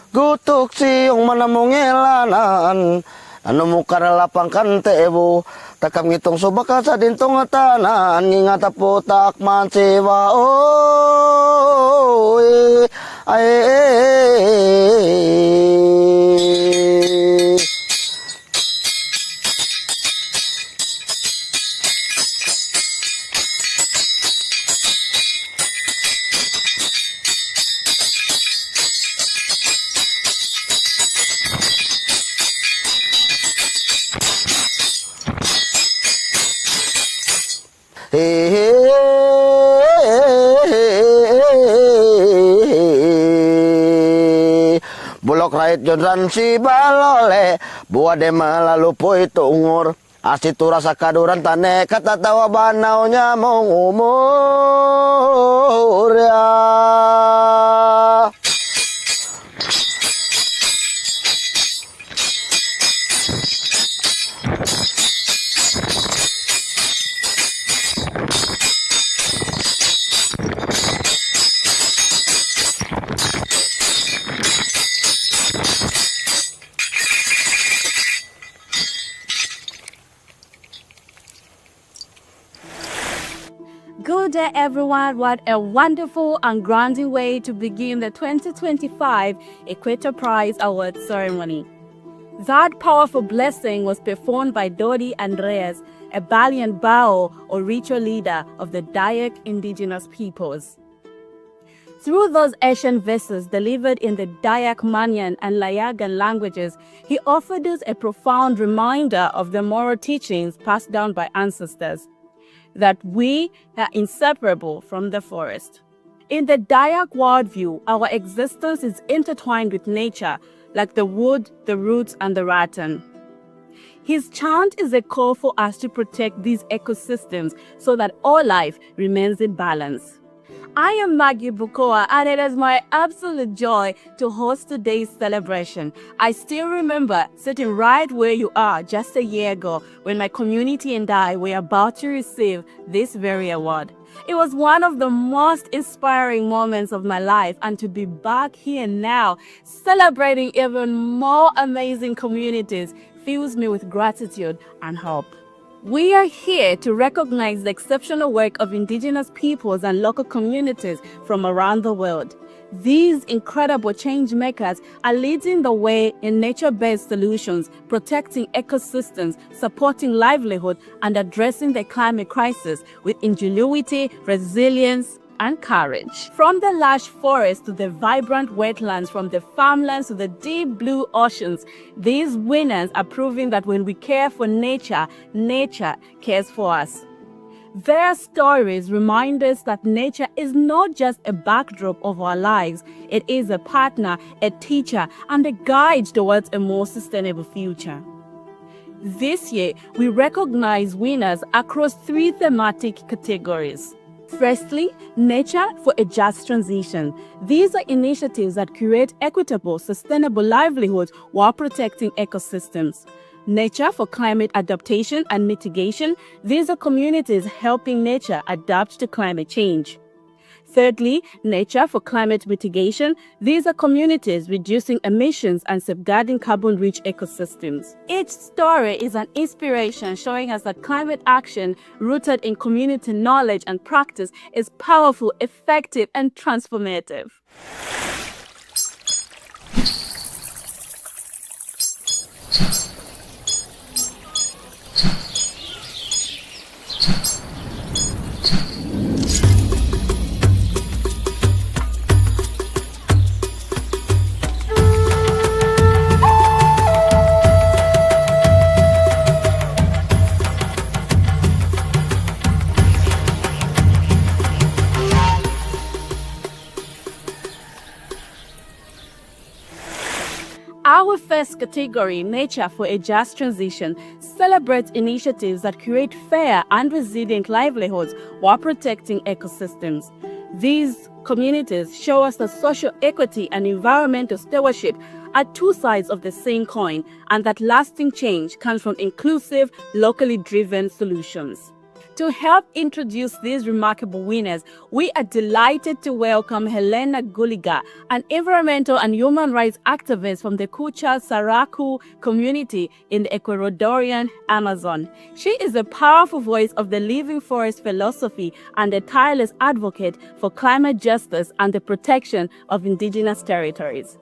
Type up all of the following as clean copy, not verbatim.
Gutok siyong manamungelanan, ano mo karalapang kantebu, takam ngitong subaka sa dintong tanan, ngingata po takman siwa, Bulok rait jodran si balole, buah de malalu poy tungur. Asitura sakaduran tane kata tawa banaunya mengumur ya. Good day, everyone. What a wonderful and grounding way to begin the 2025 Equator Prize Award ceremony. That powerful blessing was performed by Dodi Andreas, a Balian Bao or ritual leader of the Dayak indigenous peoples. Through those ancient verses delivered in the Dayak, Manyan, and Layagan languages, he offered us a profound reminder of the moral teachings passed down by ancestors, that we are inseparable from the forest. In the Dayak worldview, our existence is intertwined with nature, like the wood, the roots, and the rattan. His chant is a call for us to protect these ecosystems so that all life remains in balance. I am Maggie Bukoa, and it is my absolute joy to host today's celebration. I still remember sitting right where you are just a year ago when my community and I were about to receive this very award. It was one of the most inspiring moments of my life, and to be back here now, celebrating even more amazing communities, fills me with gratitude and hope. We are here to recognize the exceptional work of indigenous peoples and local communities from around the world. These incredible change makers are leading the way in nature-based solutions, protecting ecosystems, supporting livelihood, and addressing the climate crisis with ingenuity, resilience, and courage. From the lush forests to the vibrant wetlands, from the farmlands to the deep blue oceans, these winners are proving that when we care for nature, nature cares for us. Their stories remind us that nature is not just a backdrop of our lives, it is a partner, a teacher, and a guide towards a more sustainable future. This year, we recognize winners across 3 thematic categories. Firstly, nature for a just transition. These are initiatives that create equitable, sustainable livelihoods while protecting ecosystems. Nature for climate adaptation and mitigation. These are communities helping nature adapt to climate change. Thirdly, nature for climate mitigation. These are communities reducing emissions and safeguarding carbon-rich ecosystems. Each story is an inspiration showing us that climate action rooted in community knowledge and practice is powerful, effective, and transformative. Our first category, Nature for a Just Transition, celebrates initiatives that create fair and resilient livelihoods while protecting ecosystems. These communities show us that social equity and environmental stewardship are 2 sides of the same coin, and that lasting change comes from inclusive, locally driven solutions. To help introduce these remarkable winners, we are delighted to welcome Helena Guliga, an environmental and human rights activist from the Kucha Saraku community in the Ecuadorian Amazon. She is a powerful voice of the living forest philosophy and a tireless advocate for climate justice and the protection of indigenous territories.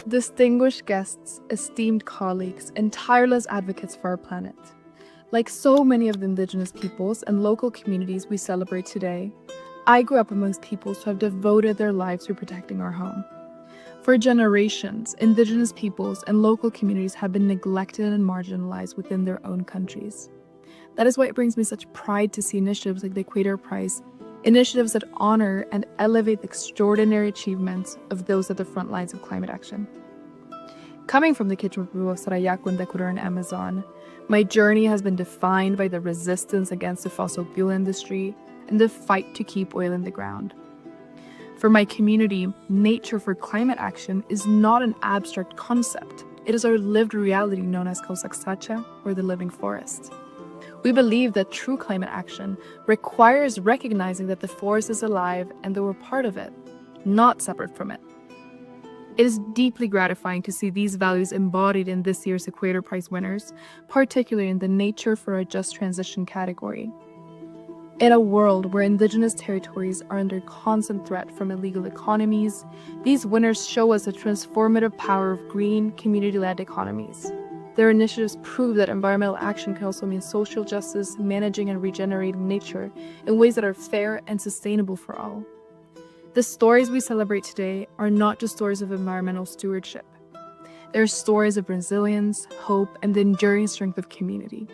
Distinguished guests, esteemed colleagues, and tireless advocates for our planet. Like so many of the indigenous peoples and local communities we celebrate today, I grew up amongst peoples who have devoted their lives to protecting our home. For generations, indigenous peoples and local communities have been neglected and marginalized within their own countries. That is why it brings me such pride to see initiatives like the Equator Prize, initiatives that honor and elevate the extraordinary achievements of those at the front lines of climate action. Coming from the Kichwapu of Sarayaku in the Ecuadorian Amazon, my journey has been defined by the resistance against the fossil fuel industry and the fight to keep oil in the ground. For my community, nature for climate action is not an abstract concept. It is our lived reality known as Kausaksacha, or the living forest. We believe that true climate action requires recognizing that the forest is alive and that we're part of it, not separate from it. It is deeply gratifying to see these values embodied in this year's Equator Prize winners, particularly in the Nature for a Just Transition category. In a world where indigenous territories are under constant threat from illegal economies, these winners show us the transformative power of green, community-led economies. Their initiatives prove that environmental action can also mean social justice, managing and regenerating nature in ways that are fair and sustainable for all. The stories we celebrate today are not just stories of environmental stewardship. They're stories of resilience, hope, and the enduring strength of community.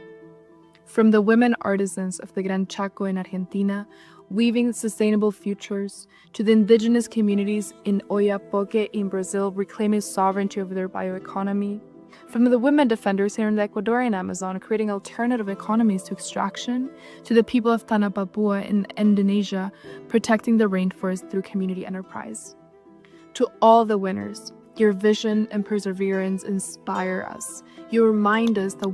From the women artisans of the Gran Chaco in Argentina, weaving sustainable futures, to the indigenous communities in Oiapoque in Brazil reclaiming sovereignty over their bioeconomy, from the women defenders here in the Ecuadorian Amazon creating alternative economies to extraction, to the people of Tanah Papua in Indonesia protecting the rainforest through community enterprise. To all the winners, your vision and perseverance inspire us. You remind us that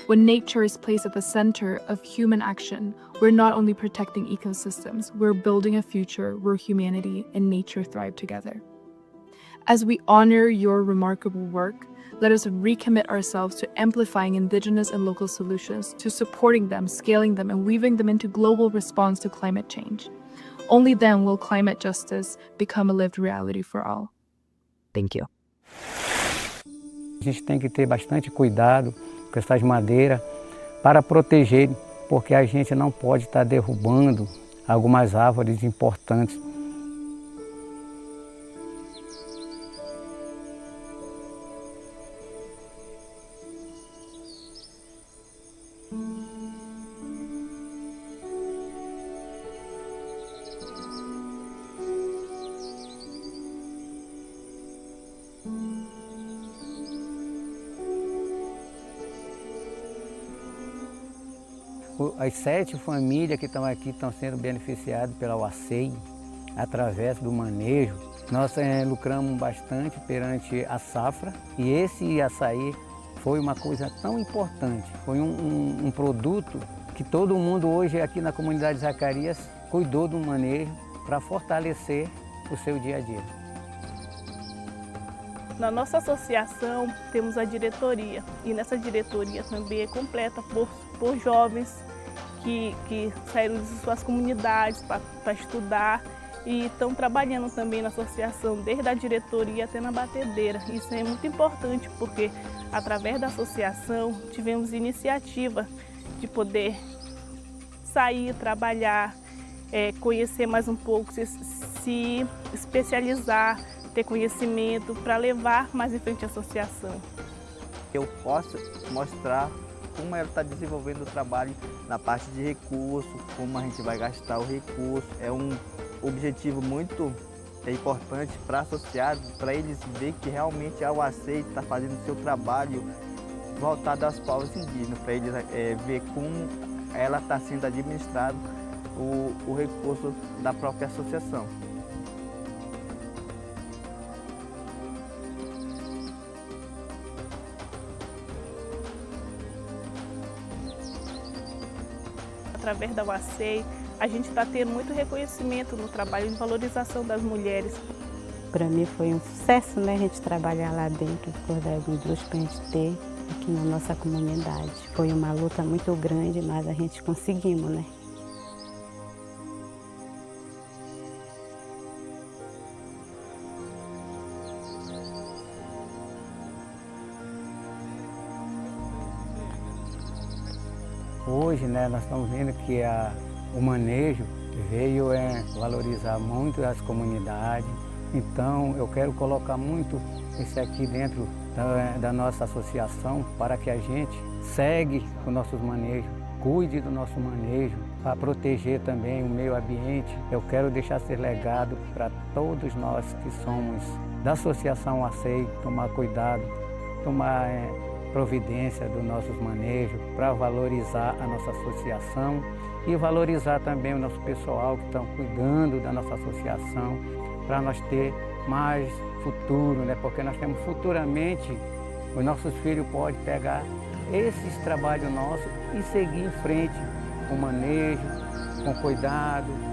when nature is placed at the center of human action, we're not only protecting ecosystems, we're building a future where humanity and nature thrive together. As we honor your remarkable work, let us recommit ourselves to amplifying indigenous and local solutions, to supporting them, scaling them, and weaving them into global response to climate change. Only then will climate justice become a lived reality for all. Thank you. A gente tem que ter bastante cuidado com essas madeiras para proteger, porque a gente não pode estar derrubando algumas árvores importantes. As 7 famílias que estão aqui estão sendo beneficiadas pela UACEI, através do manejo. Nós lucramos bastante perante a safra e esse açaí foi uma coisa tão importante. Foi um produto que todo mundo hoje aqui na comunidade de Zacarias cuidou do manejo para fortalecer o seu dia a dia. Na nossa associação temos a diretoria e nessa diretoria também é completa por jovens que saíram de suas comunidades para estudar e estão trabalhando também na associação, desde a diretoria até na batedeira. Isso é muito importante porque através da associação tivemos iniciativa de poder sair, trabalhar, conhecer mais um pouco, se especializar, ter conhecimento para levar mais em frente a associação. Eu posso mostrar como ela está desenvolvendo o trabalho na parte de recurso, como a gente vai gastar o recurso. É um objetivo muito importante para associados, para eles verem que realmente a UACEI está fazendo o seu trabalho voltado aos povos indígenas, para eles ver como ela está sendo administrado o recurso da própria associação. através da UACEI, a gente está tendo muito reconhecimento no trabalho de valorização das mulheres. Para mim foi um sucesso, né? A gente trabalhar lá dentro do Cordel Indústria para a gente ter aqui na nossa comunidade. Foi uma luta muito grande, mas a gente conseguimos, né? Hoje, né, nós estamos vendo que o manejo veio valorizar muito as comunidades. Então, eu quero colocar muito isso aqui dentro da nossa associação para que a gente segue com nossos manejos, cuide do nosso manejo, para proteger também o meio ambiente. Eu quero deixar esse legado para todos nós que somos da Associação ACEI, tomar cuidado, tomar providência dos nossos manejos para valorizar a nossa associação e valorizar também o nosso pessoal que estão cuidando da nossa associação, para nós ter mais futuro, né? Porque nós temos futuramente, os nossos filhos podem pegar esses trabalhos nossos e seguir em frente com manejo, com cuidado.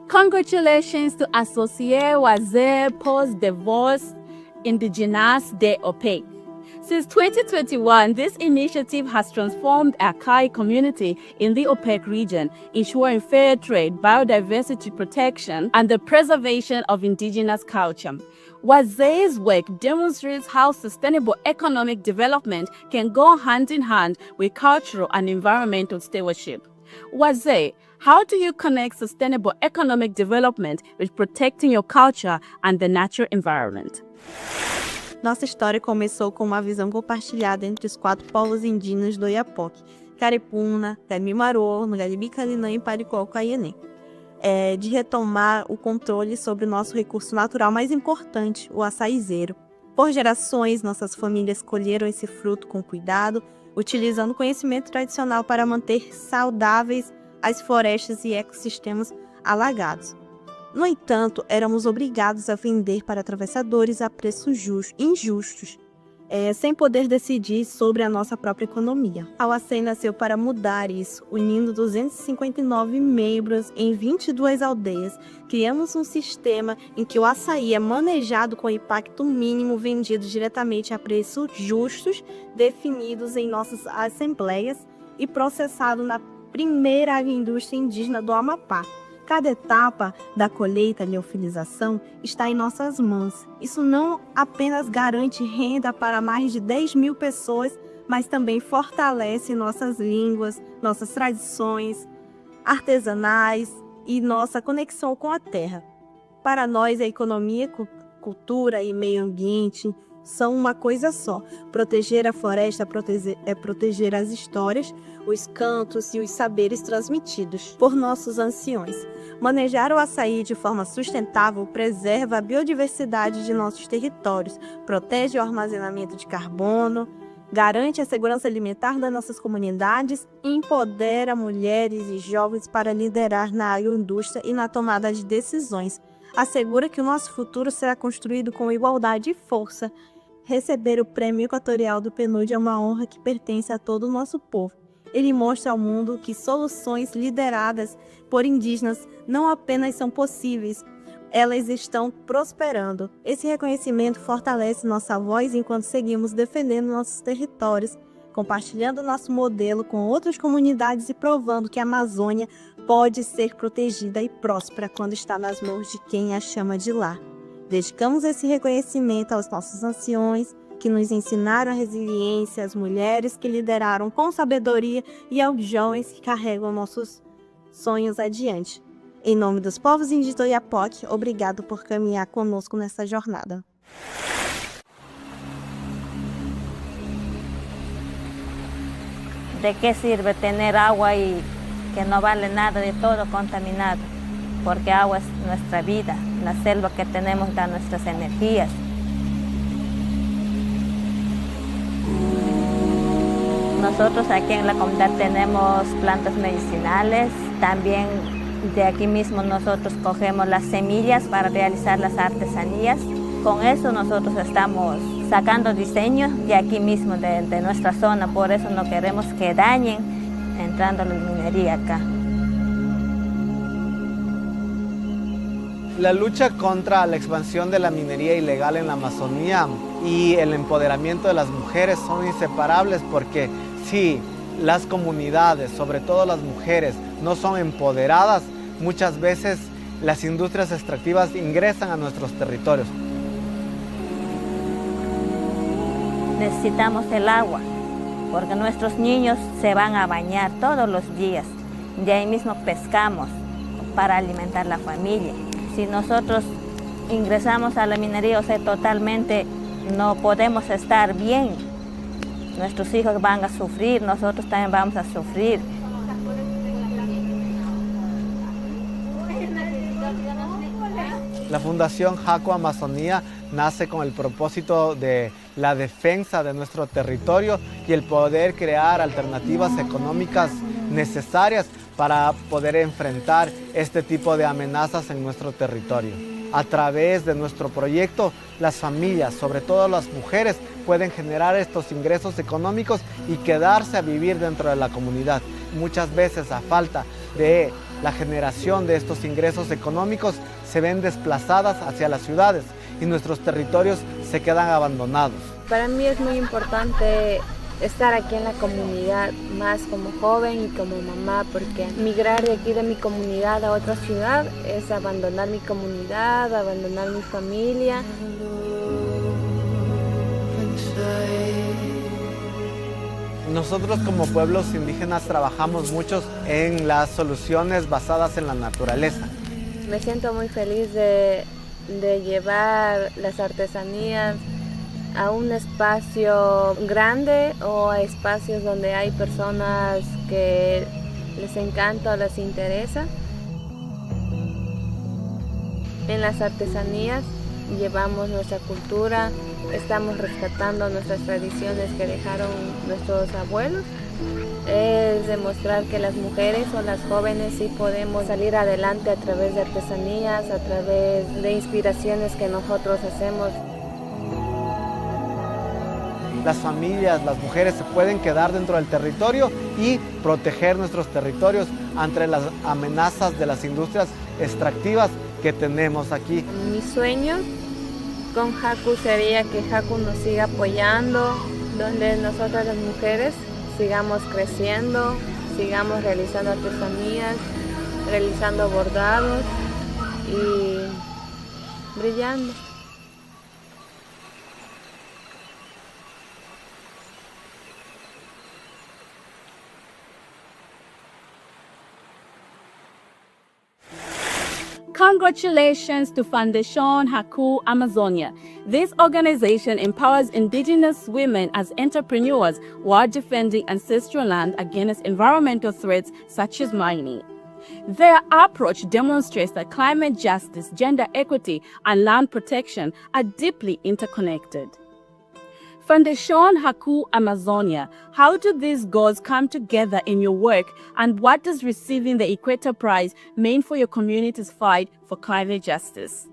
Congratulations to Associé Wazé Post-Divorce Indigenous de OPEC. Since 2021, this initiative has transformed our Kai community in the OPEC region, ensuring fair trade, biodiversity protection, and the preservation of indigenous culture. Wazé's work demonstrates how sustainable economic development can go hand in hand with cultural and environmental stewardship. Wazé, how do you connect sustainable economic development with protecting your culture and the natural environment? Nossa história começou com uma visão compartilhada entre os 4 povos indígenas do Oiapoque, Caripuna, Camimarô, Ngalibi-Calinã e Paricó-Caianê, de retomar o controle sobre o nosso recurso natural mais importante, o açaizeiro. Por gerações, nossas famílias colheram esse fruto com cuidado, utilizando o conhecimento tradicional para manter saudáveis as florestas e ecossistemas alagados. No entanto, éramos obrigados a vender para atravessadores a preços injustos, sem poder decidir sobre a nossa própria economia. A UACEI nasceu para mudar isso, unindo 259 membros em 22 aldeias. Criamos um sistema em que o açaí é manejado com impacto mínimo, vendido diretamente a preços justos, definidos em nossas assembleias e processado na primeira agroindústria indígena do Amapá. Cada etapa da colheita e liofilização está em nossas mãos. Isso não apenas garante renda para mais de 10 mil pessoas, mas também fortalece nossas línguas, nossas tradições artesanais e nossa conexão com a terra. Para nós, a economia, cultura e meio ambiente são uma coisa só. Proteger a floresta é proteger as histórias, os cantos e os saberes transmitidos por nossos anciões. Manejar o açaí de forma sustentável preserva a biodiversidade de nossos territórios, protege o armazenamento de carbono, garante a segurança alimentar das nossas comunidades e empodera mulheres e jovens para liderar na agroindústria e na tomada de decisões. Assegura que o nosso futuro será construído com igualdade e força. Receber o Prêmio Equatorial do PNUD é uma honra que pertence a todo o nosso povo. Ele mostra ao mundo que soluções lideradas por indígenas não apenas são possíveis, elas estão prosperando. Esse reconhecimento fortalece nossa voz enquanto seguimos defendendo nossos territórios, compartilhando nosso modelo com outras comunidades e provando que a Amazônia pode ser protegida e próspera quando está nas mãos de quem a chama de lar. Dedicamos esse reconhecimento aos nossos anciões, que nos ensinaram a resiliência, às mulheres que lideraram com sabedoria e aos jovens que carregam nossos sonhos adiante. Em nome dos povos indígenas do Oiapoque, obrigado por caminhar conosco nessa jornada. ¿De qué sirve tener agua y que no vale nada, de todo contaminado? Porque agua es nuestra vida, la selva que tenemos da nuestras energías. Nosotros aquí en la comunidad tenemos plantas medicinales, también De aquí mismo nosotros cogemos las semillas para realizar las artesanías. Con eso nosotros estamos sacando diseños de aquí mismo, de nuestra zona. Por eso no queremos que dañen entrando a la minería acá. La lucha contra la expansión de la minería ilegal en la Amazonía y el empoderamiento de las mujeres son inseparables, porque si las comunidades, sobre todo las mujeres, no son empoderadas, muchas veces las industrias extractivas ingresan a nuestros territorios. Necesitamos el agua, porque nuestros niños se van a bañar todos los días. De ahí mismo pescamos para alimentar la familia. Si nosotros ingresamos a la minería, o sea, totalmente no podemos estar bien. Nuestros hijos van a sufrir, nosotros también vamos a sufrir. La Fundación Jaco Amazonía nace con el propósito de la defensa de nuestro territorio y el poder crear alternativas económicas necesarias para poder enfrentar este tipo de amenazas en nuestro territorio. A través de nuestro proyecto, las familias, sobre todo las mujeres, pueden generar estos ingresos económicos y quedarse a vivir dentro de la comunidad. Muchas veces, a falta de la generación de estos ingresos económicos, se ven desplazadas hacia las ciudades y nuestros territorios se quedan abandonados. Para mí es muy importante estar aquí en la comunidad, más como joven y como mamá, porque migrar de aquí de mi comunidad a otra ciudad es abandonar mi comunidad, abandonar mi familia. Nosotros como pueblos indígenas trabajamos mucho en las soluciones basadas en la naturaleza. Me siento muy feliz de llevar las artesanías a un espacio grande o a espacios donde hay personas que les encanta o les interesa. En las artesanías llevamos nuestra cultura, estamos rescatando nuestras tradiciones que dejaron nuestros abuelos. Es demostrar que las mujeres o las jóvenes sí podemos salir adelante a través de artesanías, a través de inspiraciones que nosotros hacemos. Las familias, las mujeres se pueden quedar dentro del territorio y proteger nuestros territorios ante las amenazas de las industrias extractivas que tenemos aquí. Mi sueño con Jaco sería que Jaco nos siga apoyando, donde nosotras las mujeres sigamos creciendo, sigamos realizando artesanías, realizando bordados y brillando. Congratulations to Fundación Jaco Amazonia. This organization empowers indigenous women as entrepreneurs while defending ancestral land against environmental threats such as mining. Their approach demonstrates that climate justice, gender equity, and land protection are deeply interconnected. Fundación Jaco Amazonia, how do these goals come together in your work, and what does receiving the Equator Prize mean for your community's fight for climate justice?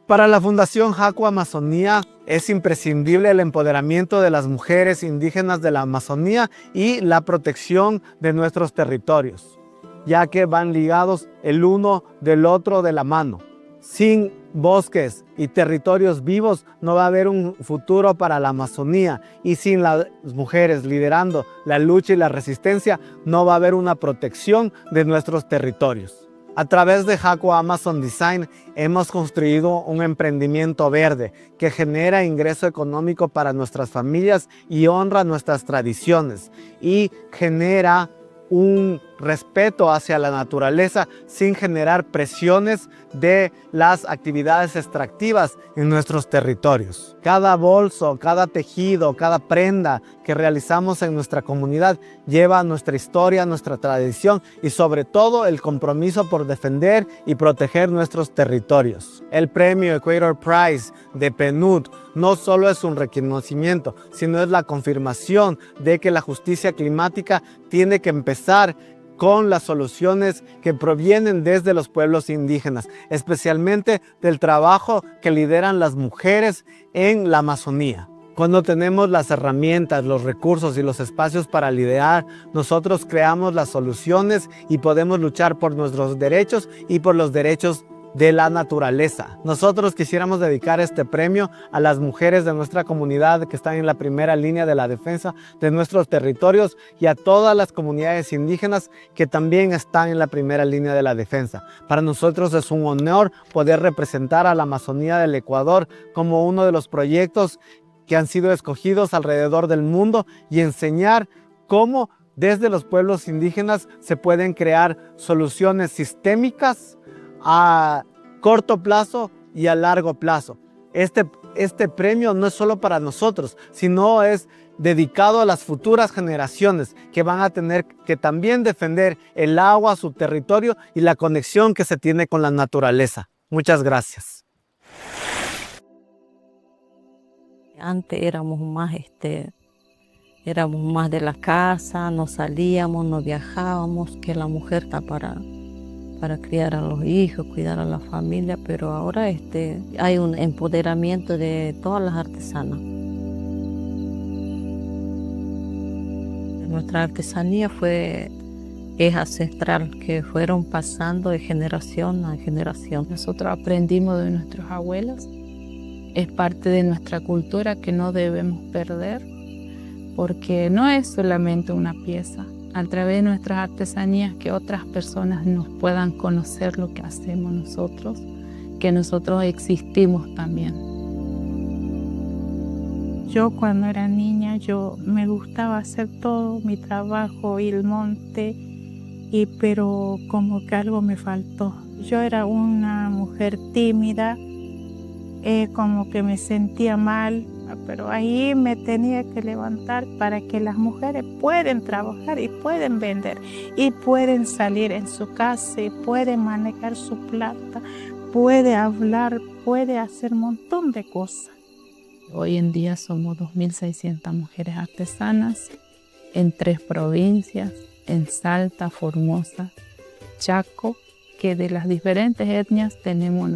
Para la Fundación Jaco Amazonía es imprescindible el empoderamiento de las mujeres indígenas de la Amazonía y la protección de nuestros territorios, ya que van ligados el uno del otro de la mano. Sin bosques y territorios vivos no va a haber un futuro para la Amazonía, y sin las mujeres liderando la lucha y la resistencia no va a haber una protección de nuestros territorios. A través de Jaco Amazon Design hemos construido un emprendimiento verde que genera ingreso económico para nuestras familias y honra nuestras tradiciones, y genera un respeto hacia la naturaleza sin generar presiones de las actividades extractivas en nuestros territorios. Cada bolso, cada tejido, cada prenda que realizamos en nuestra comunidad lleva nuestra historia, nuestra tradición y sobre todo el compromiso por defender y proteger nuestros territorios. El premio Equator Prize de PNUD no solo es un reconocimiento, sino es la confirmación de que la justicia climática tiene que empezar con las soluciones que provienen desde los pueblos indígenas, especialmente del trabajo que lideran las mujeres en la Amazonía. Cuando tenemos las herramientas, los recursos y los espacios para liderar, nosotros creamos las soluciones y podemos luchar por nuestros derechos y por los derechos de la naturaleza. Nosotros quisiéramos dedicar este premio a las mujeres de nuestra comunidad que están en la primera línea de la defensa de nuestros territorios y a todas las comunidades indígenas que también están en la primera línea de la defensa. Para nosotros es un honor poder representar a la Amazonía del Ecuador como uno de los proyectos que han sido escogidos alrededor del mundo y enseñar cómo desde los pueblos indígenas se pueden crear soluciones sistémicas a corto plazo y a largo plazo. Este premio no es solo para nosotros, sino es dedicado a las futuras generaciones que van a tener que también defender el agua, su territorio y la conexión que se tiene con la naturaleza. Muchas gracias. Antes éramos más de la casa, no salíamos, no viajábamos, que la mujer está para criar a los hijos, cuidar a la familia, pero ahora hay un empoderamiento de todas las artesanas. Nuestra artesanía es ancestral, que fueron pasando de generación a generación. Nosotros aprendimos de nuestros abuelos, es parte de nuestra cultura que no debemos perder, porque no es solamente una pieza. A través de nuestras artesanías, que otras personas nos puedan conocer lo que hacemos nosotros, que nosotros existimos también. Yo cuando era niña, me gustaba hacer todo mi trabajo, ir al monte, pero como que algo me faltó. Yo era una mujer tímida, como que me sentía mal, pero ahí me tenía que levantar para que las mujeres pueden trabajar y pueden vender y pueden salir en su casa y pueden manejar su plata, puede hablar, puede hacer un montón de cosas. Hoy en día somos 2.600 mujeres artesanas en 3 provincias, en Salta, Formosa, Chaco, que de las diferentes etnias tenemos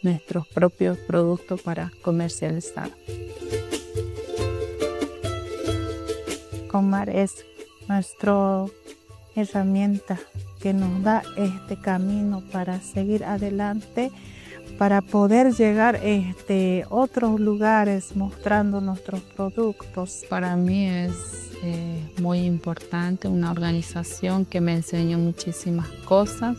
nuestros propios productos para comercializar. Comar es nuestra herramienta que nos da este camino para seguir adelante, para poder llegar a otros lugares mostrando nuestros productos. Para mí es muy importante una organización que me enseñó muchísimas cosas,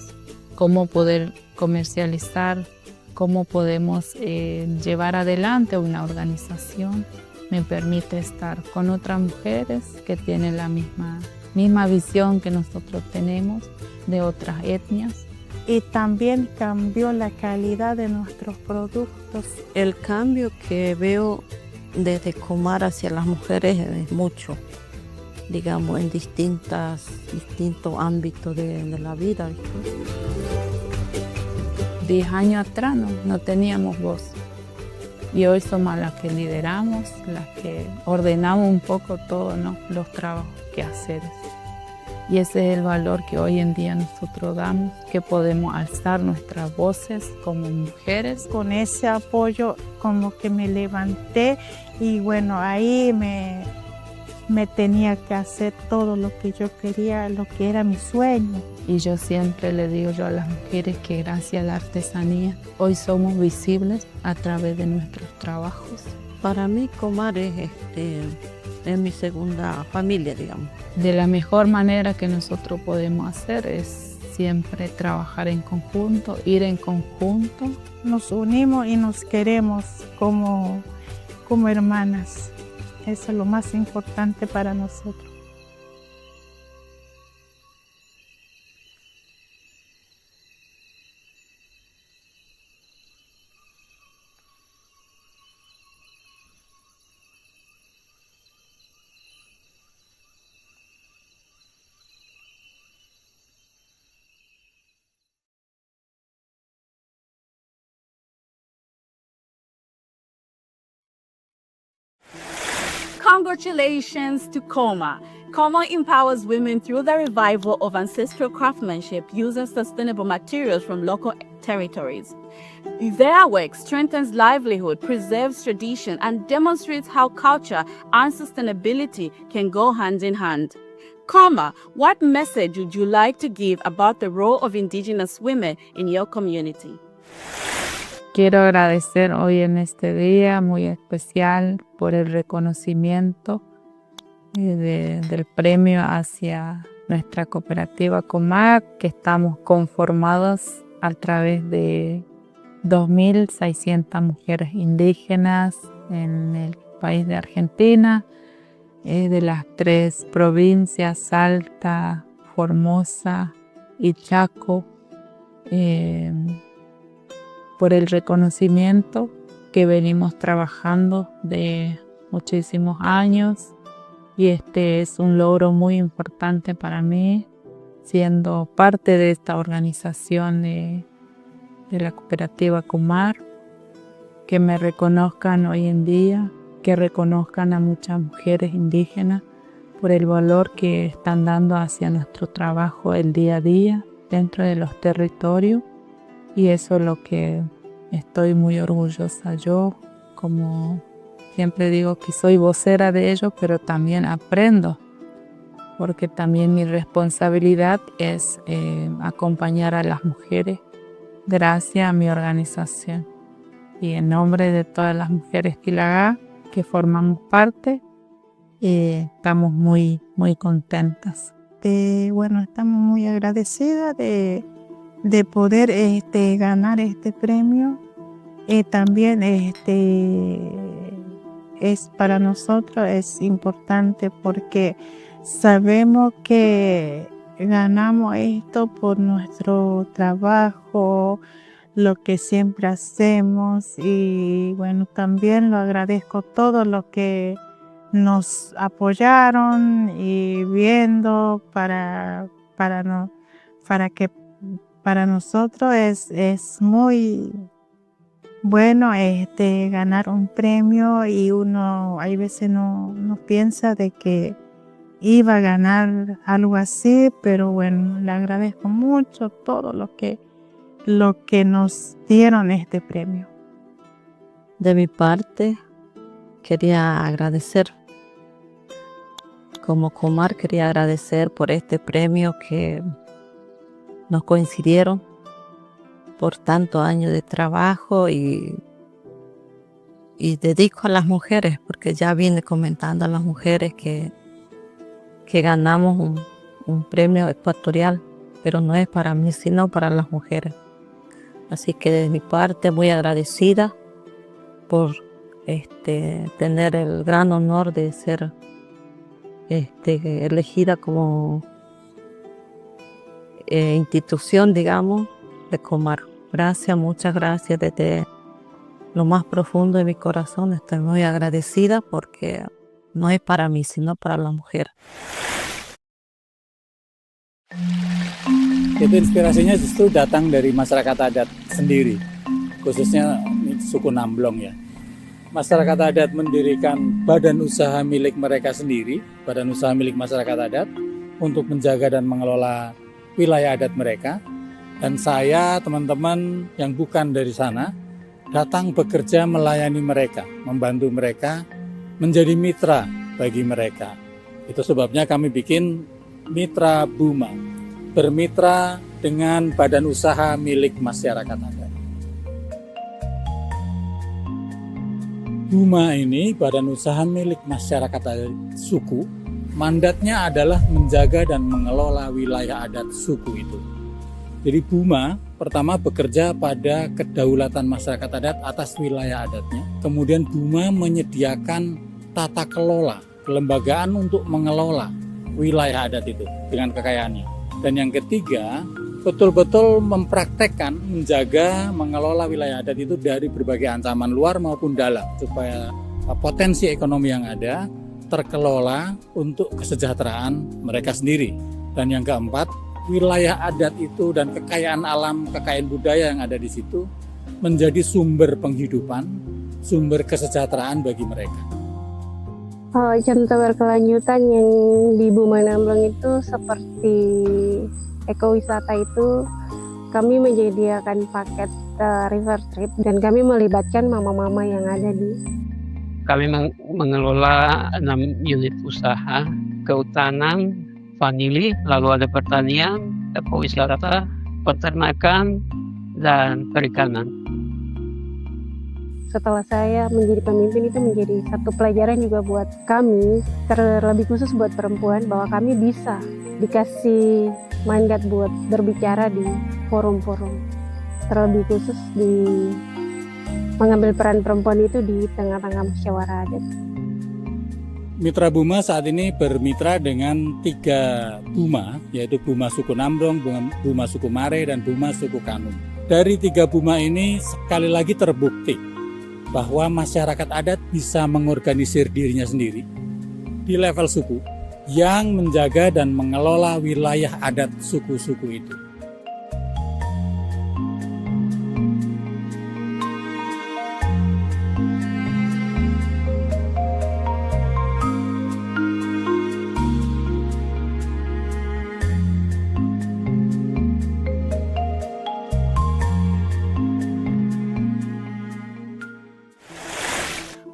cómo poder comercializar, cómo podemos llevar adelante una organización. Me permite estar con otras mujeres que tienen la misma visión que nosotros tenemos de otras etnias. Y también cambió la calidad de nuestros productos. El cambio que veo desde Comar hacia las mujeres es mucho, digamos, en distintos ámbitos de la vida. 10 años atrás no teníamos voz. Y hoy somos las que lideramos, las que ordenamos un poco todos los trabajos que hacer. Y ese es el valor que hoy en día nosotros damos, que podemos alzar nuestras voces como mujeres. Con ese apoyo como que me levanté y bueno, ahí me tenía que hacer todo lo que yo quería, lo que era mi sueño. Y yo siempre le digo a las mujeres que gracias a la artesanía hoy somos visibles a través de nuestros trabajos. Para mí Comar es mi segunda familia, digamos. De la mejor manera que nosotros podemos hacer es siempre trabajar en conjunto, ir en conjunto. Nos unimos y nos queremos como hermanas. Eso es lo más importante para nosotros. Congratulations to Coma. Coma empowers women through the revival of ancestral craftsmanship using sustainable materials from local territories. Their work strengthens livelihood, preserves tradition, and demonstrates how culture and sustainability can go hand in hand. Coma, what message would you like to give about the role of indigenous women in your community? Quiero agradecer hoy en este día muy especial por el reconocimiento del premio hacia nuestra cooperativa Comar, que estamos conformados a través de 2.600 mujeres indígenas en el país de Argentina, de las 3 provincias, Salta, Formosa y Chaco, por el reconocimiento que venimos trabajando de muchísimos años, y este es un logro muy importante para mí, siendo parte de esta organización de la cooperativa Comar, que me reconozcan hoy en día, que reconozcan a muchas mujeres indígenas por el valor que están dando hacia nuestro trabajo el día a día dentro de los territorios, y eso es lo que estoy muy orgullosa yo. Como siempre digo que soy vocera de ellos, pero también aprendo, porque también mi responsabilidad es acompañar a las mujeres gracias a mi organización. Y en nombre de todas las mujeres Tilagá que formamos parte, estamos muy, muy contentas. Bueno, estamos muy agradecidas de poder ganar este premio. También es para nosotros es importante porque sabemos que ganamos esto por nuestro trabajo, lo que siempre hacemos, y bueno, también lo agradezco a todos los que nos apoyaron y viendo para que para nosotros es muy bueno ganar un premio, y uno hay veces no piensa de que iba a ganar algo así, pero bueno, le agradezco mucho a todos los que nos dieron este premio. De mi parte, quería agradecer, como Comar, quería agradecer por este premio que nos coincidieron por tantos años de trabajo y dedico a las mujeres, porque ya vine comentando a las mujeres que ganamos un premio ecuatorial, pero no es para mí, sino para las mujeres. Así que de mi parte, muy agradecida por tener el gran honor de ser elegida como institución, digamos, de Comar. Gracias, muchas gracias. Desde lo más profundo de mi corazón estoy muy agradecida, porque no es para mí, sino para la mujer. Itu inspirasinya justru datang dari masyarakat adat sendiri, khususnya suku Namblong ya. Masyarakat adat mendirikan badan usaha milik mereka sendiri, badan usaha milik masyarakat adat, untuk menjaga dan mengelola wilayah adat mereka. Dan saya, teman-teman yang bukan dari sana, datang bekerja melayani mereka, membantu mereka, menjadi mitra bagi mereka. Itu sebabnya kami bikin Mitra Buma, bermitra dengan badan usaha milik masyarakat adat. Buma ini badan usaha milik masyarakat adat suku, mandatnya adalah menjaga dan mengelola wilayah adat suku itu. Jadi Buma pertama bekerja pada kedaulatan masyarakat adat atas wilayah adatnya. Kemudian Buma menyediakan tata kelola, kelembagaan untuk mengelola wilayah adat itu dengan kekayaannya. Dan yang ketiga, betul-betul mempraktekkan, menjaga, mengelola wilayah adat itu dari berbagai ancaman luar maupun dalam, supaya potensi ekonomi yang ada terkelola untuk kesejahteraan mereka sendiri. Dan yang keempat, wilayah adat itu dan kekayaan alam, kekayaan budaya yang ada di situ menjadi sumber penghidupan, sumber kesejahteraan bagi mereka. Contoh berkelanjutan yang di Buma Namblong itu seperti ekowisata itu kami menyediakan paket river trip dan kami melibatkan mama-mama yang ada di. Kami mengelola 6 unit usaha, kehutanan, vanili, lalu ada pertanian, ekowisata, peternakan, dan perikanan. Setelah saya menjadi pemimpin itu menjadi satu pelajaran juga buat kami, terlebih khusus buat perempuan, bahwa kami bisa dikasih mandat buat berbicara di forum-forum, terlebih khusus di mengambil peran perempuan itu di tengah-tengah musyawarah adat. Mitra Buma saat ini bermitra dengan 3 Buma, yaitu Buma suku Nambrong, Buma suku Mare, dan Buma suku Kanum. Dari 3 Buma ini sekali lagi terbukti bahwa masyarakat adat bisa mengorganisir dirinya sendiri di level suku yang menjaga dan mengelola wilayah adat suku-suku itu.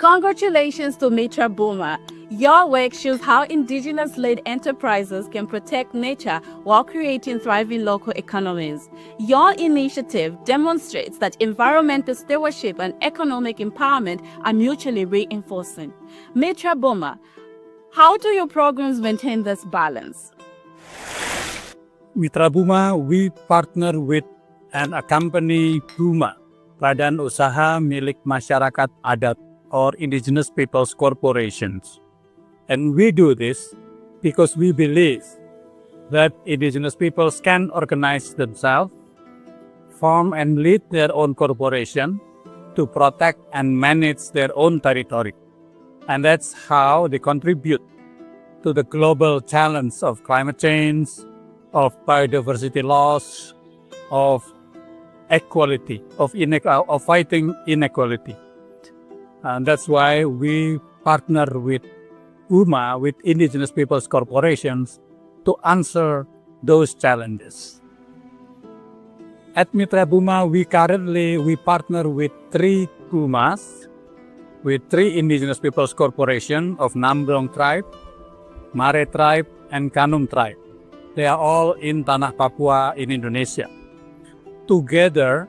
Congratulations to Mitra Buma. Your work shows how indigenous-led enterprises can protect nature while creating thriving local economies. Your initiative demonstrates that environmental stewardship and economic empowerment are mutually reinforcing. Mitra Buma, how do your programs maintain this balance? Mitra Buma, we partner with and accompany Buma, Badan Usaha Milik Masyarakat Adat or Indigenous Peoples Corporations. And we do this because we believe that indigenous peoples can organize themselves, form and lead their own corporation to protect and manage their own territory. And that's how they contribute to the global challenge of climate change, of biodiversity loss, of equality, of fighting inequality. And that's why we partner with UMA, with Indigenous Peoples Corporations, to answer those challenges. At Mitra Buma, we partner with 3 UMAs, with 3 Indigenous Peoples Corporation of Nambrong Tribe, Mare Tribe, and Kanum Tribe. They are all in Tanah Papua in Indonesia. Together,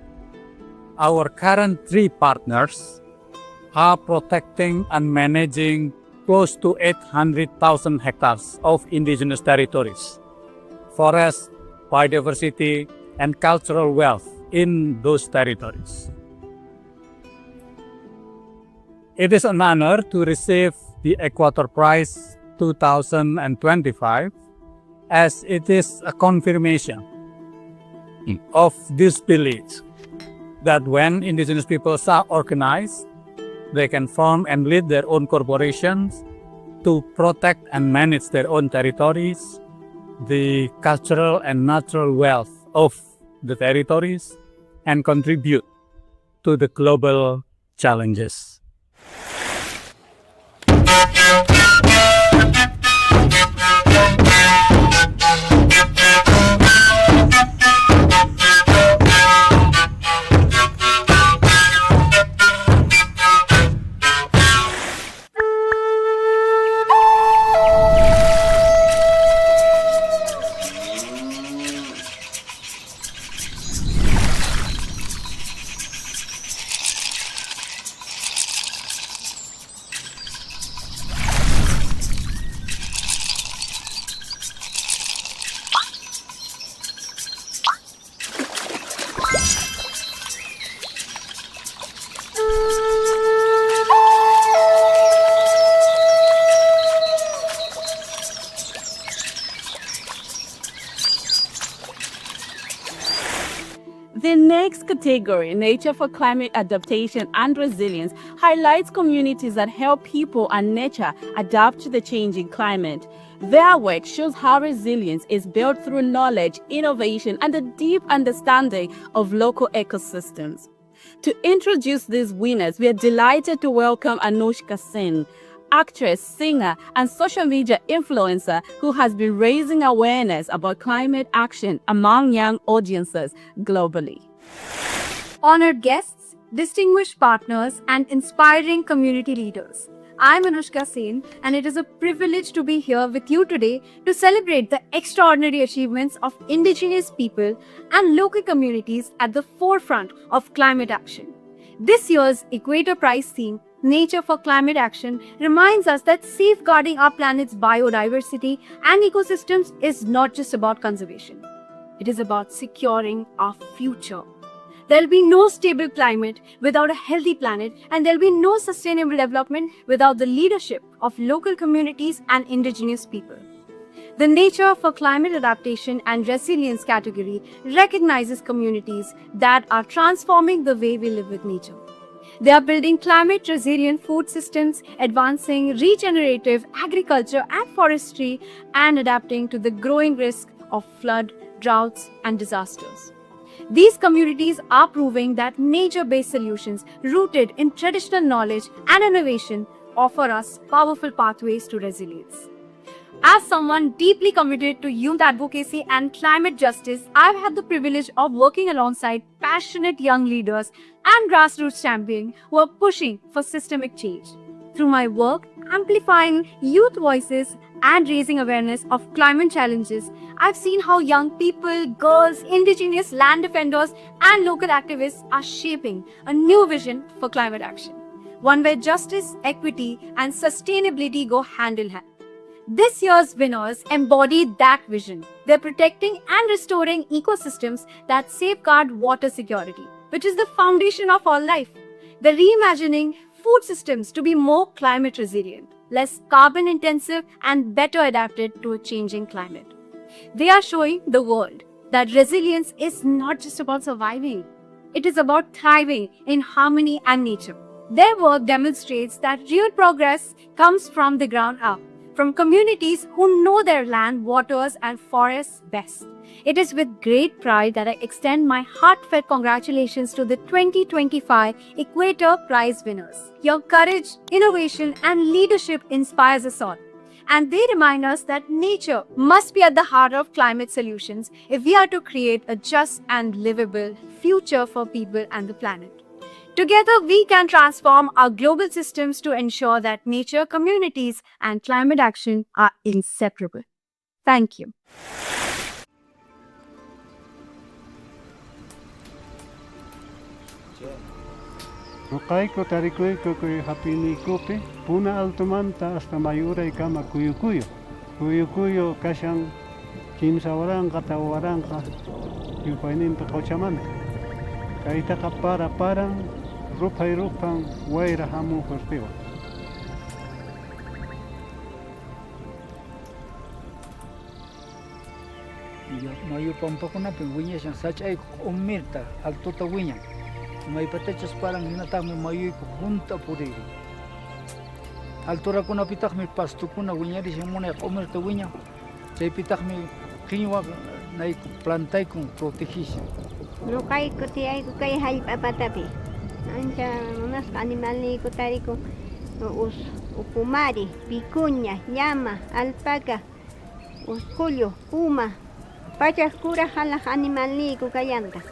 our current 3 partners are protecting and managing close to 800,000 hectares of indigenous territories, forest, biodiversity, and cultural wealth in those territories. It is an honor to receive the Equator Prize 2025, as it is a confirmation of this belief that when indigenous peoples are organized, they can form and lead their own corporations to protect and manage their own territories, the cultural and natural wealth of the territories, and contribute to the global challenges. The next category, Nature for Climate Adaptation and Resilience, highlights communities that help people and nature adapt to the changing climate. Their work shows how resilience is built through knowledge, innovation, and a deep understanding of local ecosystems. To introduce these winners, we are delighted to welcome Anushka Sen. actress, singer, and social media influencer who has been raising awareness about climate action among young audiences globally. Honored guests, distinguished partners, and inspiring community leaders. I'm Anushka Sen, and it is a privilege to be here with you today to celebrate the extraordinary achievements of indigenous people and local communities at the forefront of climate action. This year's Equator Prize theme, Nature for Climate Action, reminds us that safeguarding our planet's biodiversity and ecosystems is not just about conservation. It is about securing our future. There will be no stable climate without a healthy planet, and there will be no sustainable development without the leadership of local communities and indigenous people. The Nature for Climate Adaptation and Resilience category recognizes communities that are transforming the way we live with nature. They are building climate-resilient food systems, advancing regenerative agriculture and forestry, and adapting to the growing risk of flood, droughts, and disasters. These communities are proving that nature-based solutions rooted in traditional knowledge and innovation offer us powerful pathways to resilience. As someone deeply committed to youth advocacy and climate justice, I've had the privilege of working alongside passionate young leaders and grassroots champions who are pushing for systemic change. Through my work, amplifying youth voices and raising awareness of climate challenges, I've seen how young people, girls, indigenous land defenders, and local activists are shaping a new vision for climate action. One where justice, equity, and sustainability go hand in hand. This year's winners embody that vision. They're protecting and restoring ecosystems that safeguard water security, which is the foundation of all life. They're reimagining food systems to be more climate resilient, less carbon intensive, and better adapted to a changing climate. They are showing the world that resilience is not just about surviving, it is about thriving in harmony and nature. Their work demonstrates that real progress comes from the ground up, from communities who know their land, waters, and forests best. It is with great pride that I extend my heartfelt congratulations to the 2025 Equator Prize winners. Your courage, innovation, and leadership inspires us all. And they remind us that nature must be at the heart of climate solutions if we are to create a just and livable future for people and the planet. Together, we can transform our global systems to ensure that nature, communities, and climate action are inseparable. Thank you. Nokaiko tarikuiko kui hapini kupi, puna altumanta hasta mayura y kama kuyukuyo. Kuyukuyo kashan kimsawaranka tawaranka yupainin paqochamanta. Kaitaka para rupan waira hamu hospiwa. Mayu pampakuna pinguinya yang sacai umirta altuta winya. May patechas parang hinatang may mayu junta puriri. Altura kuna pitak may pasto kuna winya di siyang muna umirta winya. Say pitak may kinywa na plantay kung protegis. Lukay ko tiyay ko kay halip apatapi. Ancha unas animal ni ko tari ko ukumari, picuña, llama, alpaca, usculio, puma, pachas cura halah animal ni ko kayanta.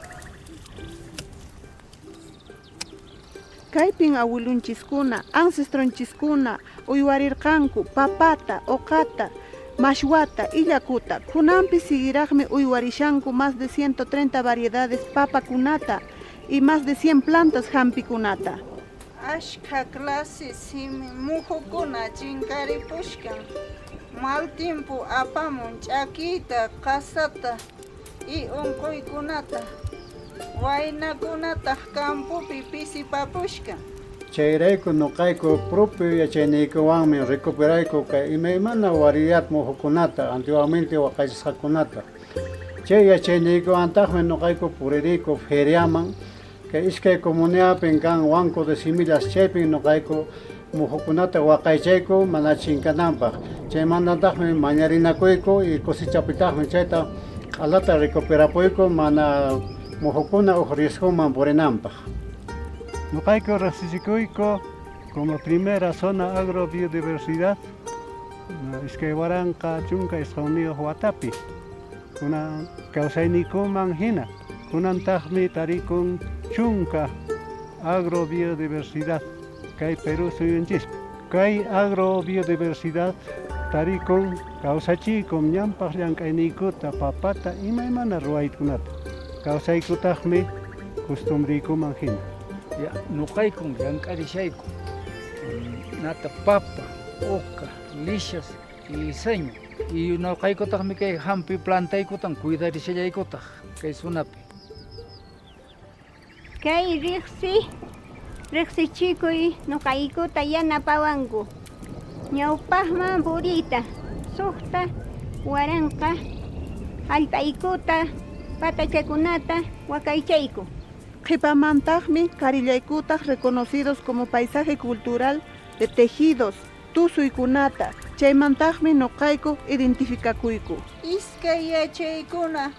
Kaypin awilunchiskuna, ancestronchiskuna, uywarirqanku, papata, okata, mashwata, illakuta. Kunampi seguiraqmi uywarishanku más de 130 variedades papakunata y más de 100 plantas hampikunata. Ashka clases muhukuna chinkaripushkan. Mal tiempo apamun chakita, kasata y unquykunata. Waynakunata campupi pisipapushka. Chayrayku nuqayku propio yachayninkuwanmi recuperayku kay imaymana variedad muhukunata, antiguamente waqaychasqakunata. Chay yachayninkuwantaqmi nuqayku puririyku feriaman, kay iskay comunidadpin kan wanco de semillas chaypin nuqayku muhukunata waqaychayku mana chinkananpaq. Chaymantaqmi mañarinakuyku y cosechapitaqmi chayta alata recuperapuyku mana muhukuna riesgoman purinanpaq. Nuqayku riqsisikuykku como primera zona agrobiodiversidad, Iskaywaranqa chunka isqunniyoq watapi, kunan kawsaynikuman hina, kunantaqmi tarikun chunka agrobiodiversidad kay Perú suyunchispi. Kay agrobiodiversidad tarikun kawsachiykum ñanpaq llank'ayniykuta, papata, imaymana ruwaykunata. Kawsaykutaqmi costumbriykuman hina. Ya, nuqaykum llank'arishayku, nata papa, oca, lishas y seño. Y nuqaykutaqmi kay hampi plantaykutan cuidarishallaykutaq kay sunapi. Kay riqsichikuy nuqaykuta yanapawanku. Ñawpaqman puriyta, suqta, waranqa, allpaykuta, patachakunata wakaychayku. Qhipamantaqmi karillaykutaq reconocidos como paisaje cultural de tejidos, tusuykunata. Chaymantaqmi nuqayku identifikakuyku. Iskay yachaykuna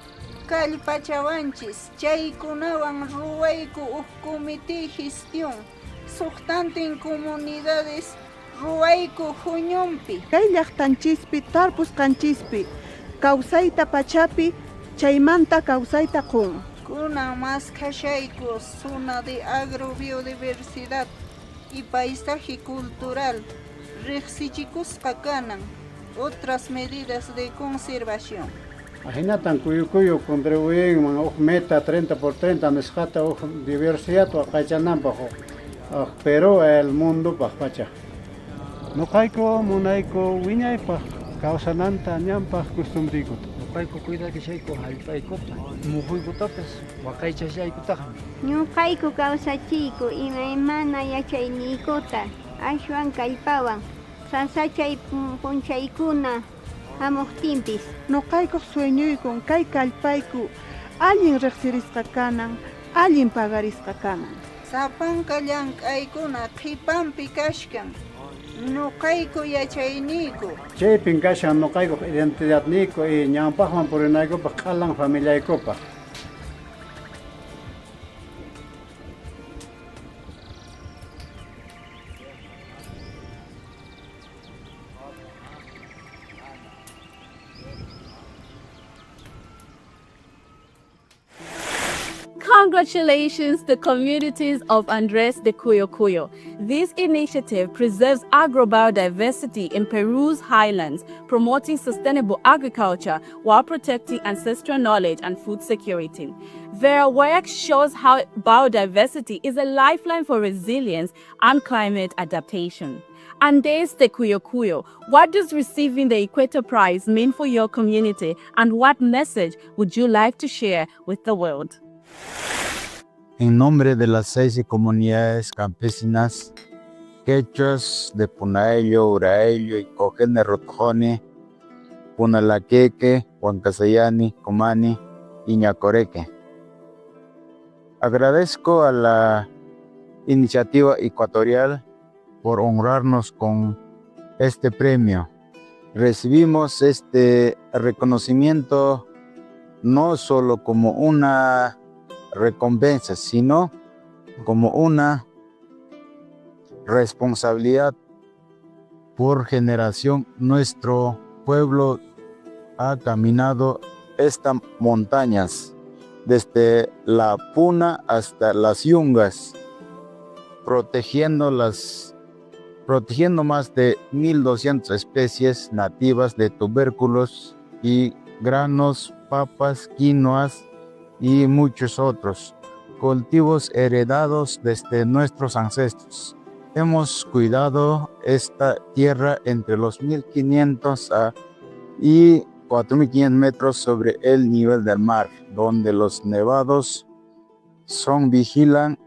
kallpachawanchis, chaykunawan ruwayku comité gestión, suqtantin comunidades ruwayku huñunpi. Kay llaqtanchispi tarpusqanchispi kawsayta pachapi chaymanta kawsayta qun. Kunan más kashayku zona de agrobiodiversidad y paisaje cultural riqsichikusqa kanan otras medidas de conservación. Ahinatan kuyukuyu contribuyen uj meta 30 por 30 nisqata uj diversidad waqaychananpaq Perú el mundo pacha. Nuqayku munayku wiñaypaq kawsananta ñanpaq costumbriykuta. Nuqayku cuidarishayku hallp'aykuta, muhuykutapis waqaychashaykutaqmi. Ñuqayku kawsachiyku imaymana yachayniykuta, ashwan kallpawan, sasachay punchaykuna hamuqtinpis. Nuqayku sueñuykun kay kallpayku allin riqsirisqa kanan, allin pagarisqa kanan. Sapanka llank'aykuna qhipanpi kashkan, nuqayku yachayniyku. Chaypin kashan nuqayku identidadniyku y ñanpaqman purinaykupaq qhalan familiaykupaq. Congratulations to communities of Andres de Cuyo Cuyo. This initiative preserves agrobiodiversity in Peru's highlands, promoting sustainable agriculture while protecting ancestral knowledge and food security. Their work shows how biodiversity is a lifeline for resilience and climate adaptation. Andres de Cuyo Cuyo, what does receiving the Equator Prize mean for your community, and what message would you like to share with the world? En nombre de las 6 comunidades campesinas quechuas de Punaello, Uraello y Cojene Rotjone, Punalaqueque, Huancasayani, Comani y Ñacoreque. Agradezco a la iniciativa ecuatorial por honrarnos con este premio. Recibimos este reconocimiento no solo como una recompensa, sino como una responsabilidad por generación. Nuestro pueblo ha caminado estas montañas desde la Puna hasta las Yungas, protegiendo más de 1,200 especies nativas de tubérculos y granos, papas, quinoas y muchos otros cultivos heredados desde nuestros ancestros. Hemos cuidado esta tierra entre los 1,500 y 4,500 metros sobre el nivel del mar, donde los nevados vigilan,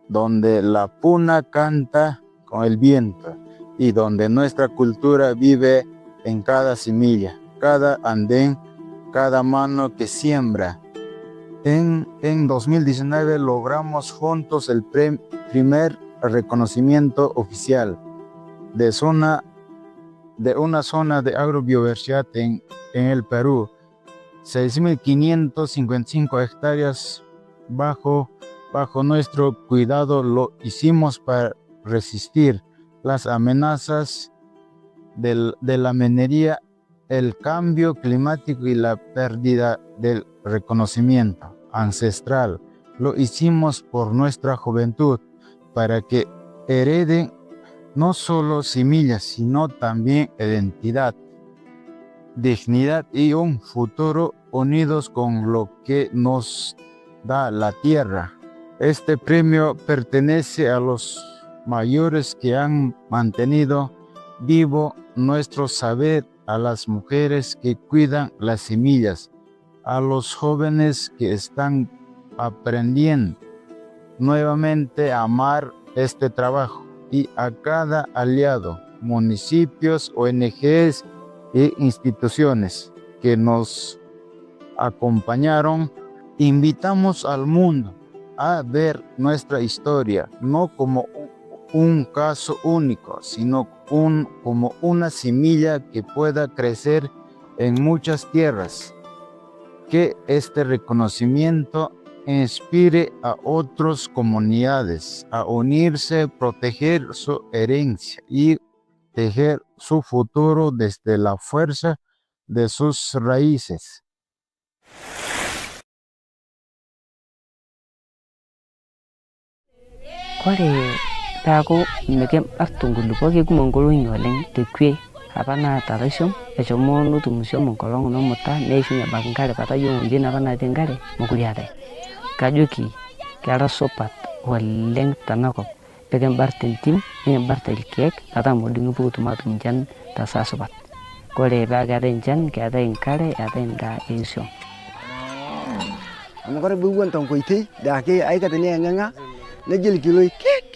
donde la puna canta con el viento y donde nuestra cultura vive en cada semilla, cada andén, cada mano que siembra. En 2019 logramos juntos el primer reconocimiento oficial de una zona de agrobiodiversidad en el Perú. 6,555 hectáreas bajo nuestro cuidado lo hicimos resistir las amenazas de la minería, el cambio climático y la pérdida del reconocimiento ancestral. Lo hicimos por nuestra juventud, para que hereden no solo semillas, sino también identidad, dignidad y un futuro unidos con lo que nos da la tierra. Este premio pertenece a los mayores que han mantenido vivo nuestro saber, a las mujeres que cuidan las semillas, a los jóvenes que están aprendiendo nuevamente a amar este trabajo, y a cada aliado, municipios, ONGs e instituciones que nos acompañaron. Invitamos al mundo a ver nuestra historia no como un caso único, sino como una semilla que pueda crecer en muchas tierras. Que este reconocimiento inspire a otras comunidades a unirse, proteger su herencia y tejer su futuro desde la fuerza de sus raíces. Kore taku mekem artungulu poki kumongolo nyoleng tekwe apa na tarashom echomo nutumusho mongolong no muta neishu ya bangare pata yung jina pana tengare mokuliate kajuki kara sopat waleng tanako pegen bartentim ne bartel kek ata modingu putu matum jan tasa sopat kore baga renjan kada engkare ata enda insho amokore buwan tong koiti da ke ai katene nganga najil kiloi kek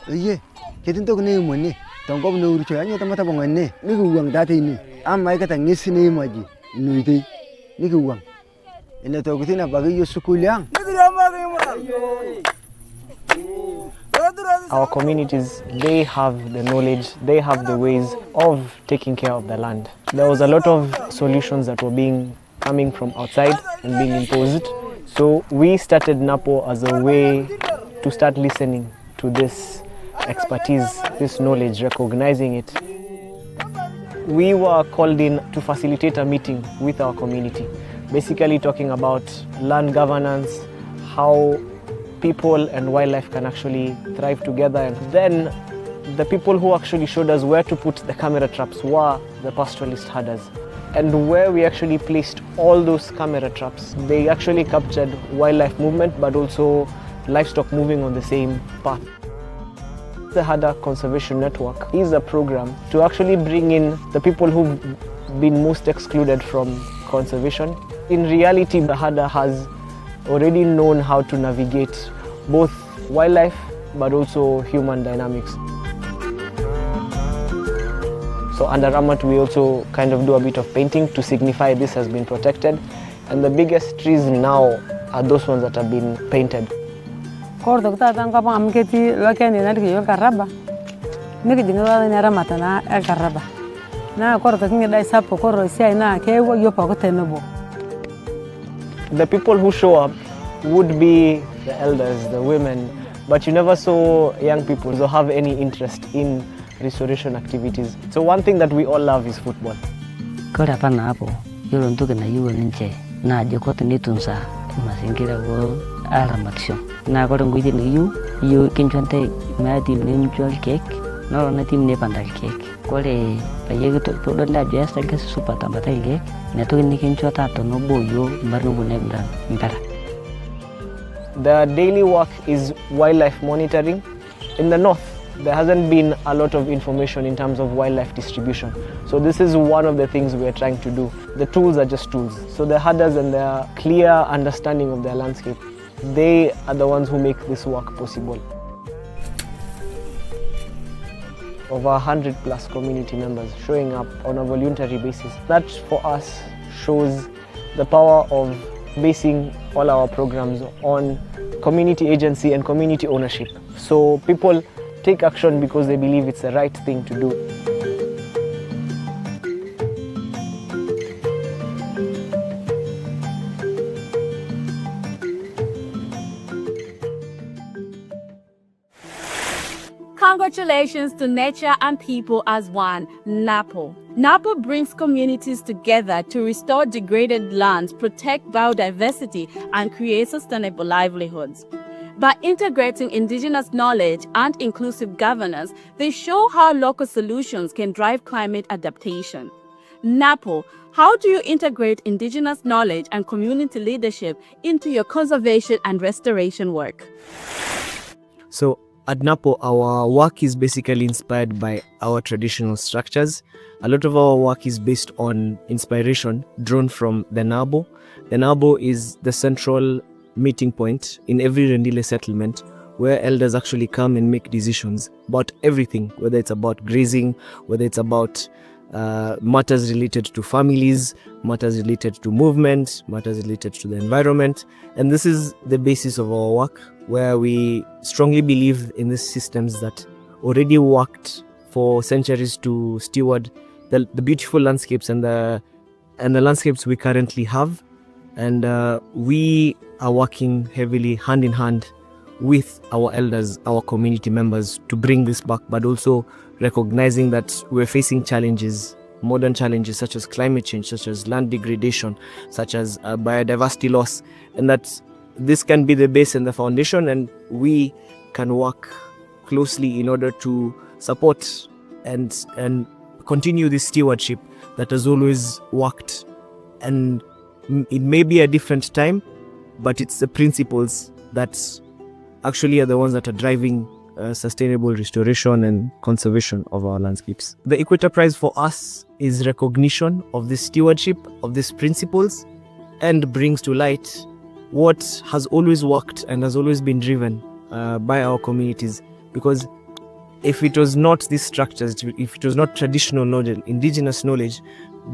ye ketin to ne mone tong ko no urcho anya tamata bongane ni guwang date ni amma ai katang ngisini maji nuite ni guwang ina to kutina bagi yusukuliang. Our communities, they have the knowledge, they have the ways of taking care of the land. There was a lot of solutions that were coming from outside and being imposed. So we started NAPO as a way to start listening to this expertise, this knowledge, recognizing it. We were called in to facilitate a meeting with our community, basically talking about land governance, how people and wildlife can actually thrive together. And then the people who actually showed us where to put the camera traps were the pastoralist herders. And where we actually placed all those camera traps, they actually captured wildlife movement but also livestock moving on the same path. The Herder Conservation Network is a program to actually bring in the people who've been most excluded from conservation. In reality, the herder has already known how to navigate both wildlife but also human dynamics. So under Ramat we also kind of do a bit of painting to signify this has been protected, and the biggest trees now are those ones that have been painted. Kordo tata ngapa amketi lokeni na diyo karaba niki dinga na Ramata na el karaba na kordo kinga dai sapo korro sia na ke wo yo pa ko tenobo. The people who show up would be the elders, the women, but you never saw young people who have any interest in restoration activities. So one thing that we all love is football. Kora pa na hapo yolo nduke na yuwa nje na jokoto nitunsa mazingira wo Ramat na kora nguide ni yu kinchante ma tim ni mchol kek no na tim ne pandal kek kore paye to donda jesta ke supata batai kek na to ni kinchota to no boyo barno bunebra mbara. The daily work is wildlife monitoring. In the north, there hasn't been a lot of information in terms of wildlife distribution. So this is one of the things we are trying to do. The tools are just tools. So the herders and their clear understanding of their landscape, they are the ones who make this work possible. Over 100 plus community members showing up on a voluntary basis. That for us shows the power of basing all our programs on community agency and community ownership. So people take action because they believe it's the right thing to do. Congratulations to nature and people as one, NAPO. NAPO brings communities together to restore degraded lands, protect biodiversity, and create sustainable livelihoods. By integrating indigenous knowledge and inclusive governance, they show how local solutions can drive climate adaptation. NAPO, how do you integrate indigenous knowledge and community leadership into your conservation and restoration work? So at NAPO, our work is basically inspired by our traditional structures. A lot of our work is based on inspiration drawn from the NABO. The NABO is the central meeting point in every Rendile settlement where elders actually come and make decisions about everything, whether it's about grazing, whether it's about matters related to families, matters related to movement, matters related to the environment. And this is the basis of our work, where we strongly believe in these systems that already worked for centuries to steward the beautiful landscapes and the landscapes we currently have. And we are working heavily hand in hand with our elders, our community members, to bring this back, but also recognizing that we're facing challenges, modern challenges such as climate change, such as land degradation, such as biodiversity loss, and that this can be the base and the foundation, and we can work closely in order to support and continue this stewardship that has always worked. And it may be a different time, but it's the principles that actually are the ones that are driving sustainable restoration and conservation of our landscapes. The Equator Prize for us is recognition of this stewardship, of these principles, and brings to light what has always worked and has always been driven by our communities. Because if it was not these structures, if it was not traditional knowledge, indigenous knowledge,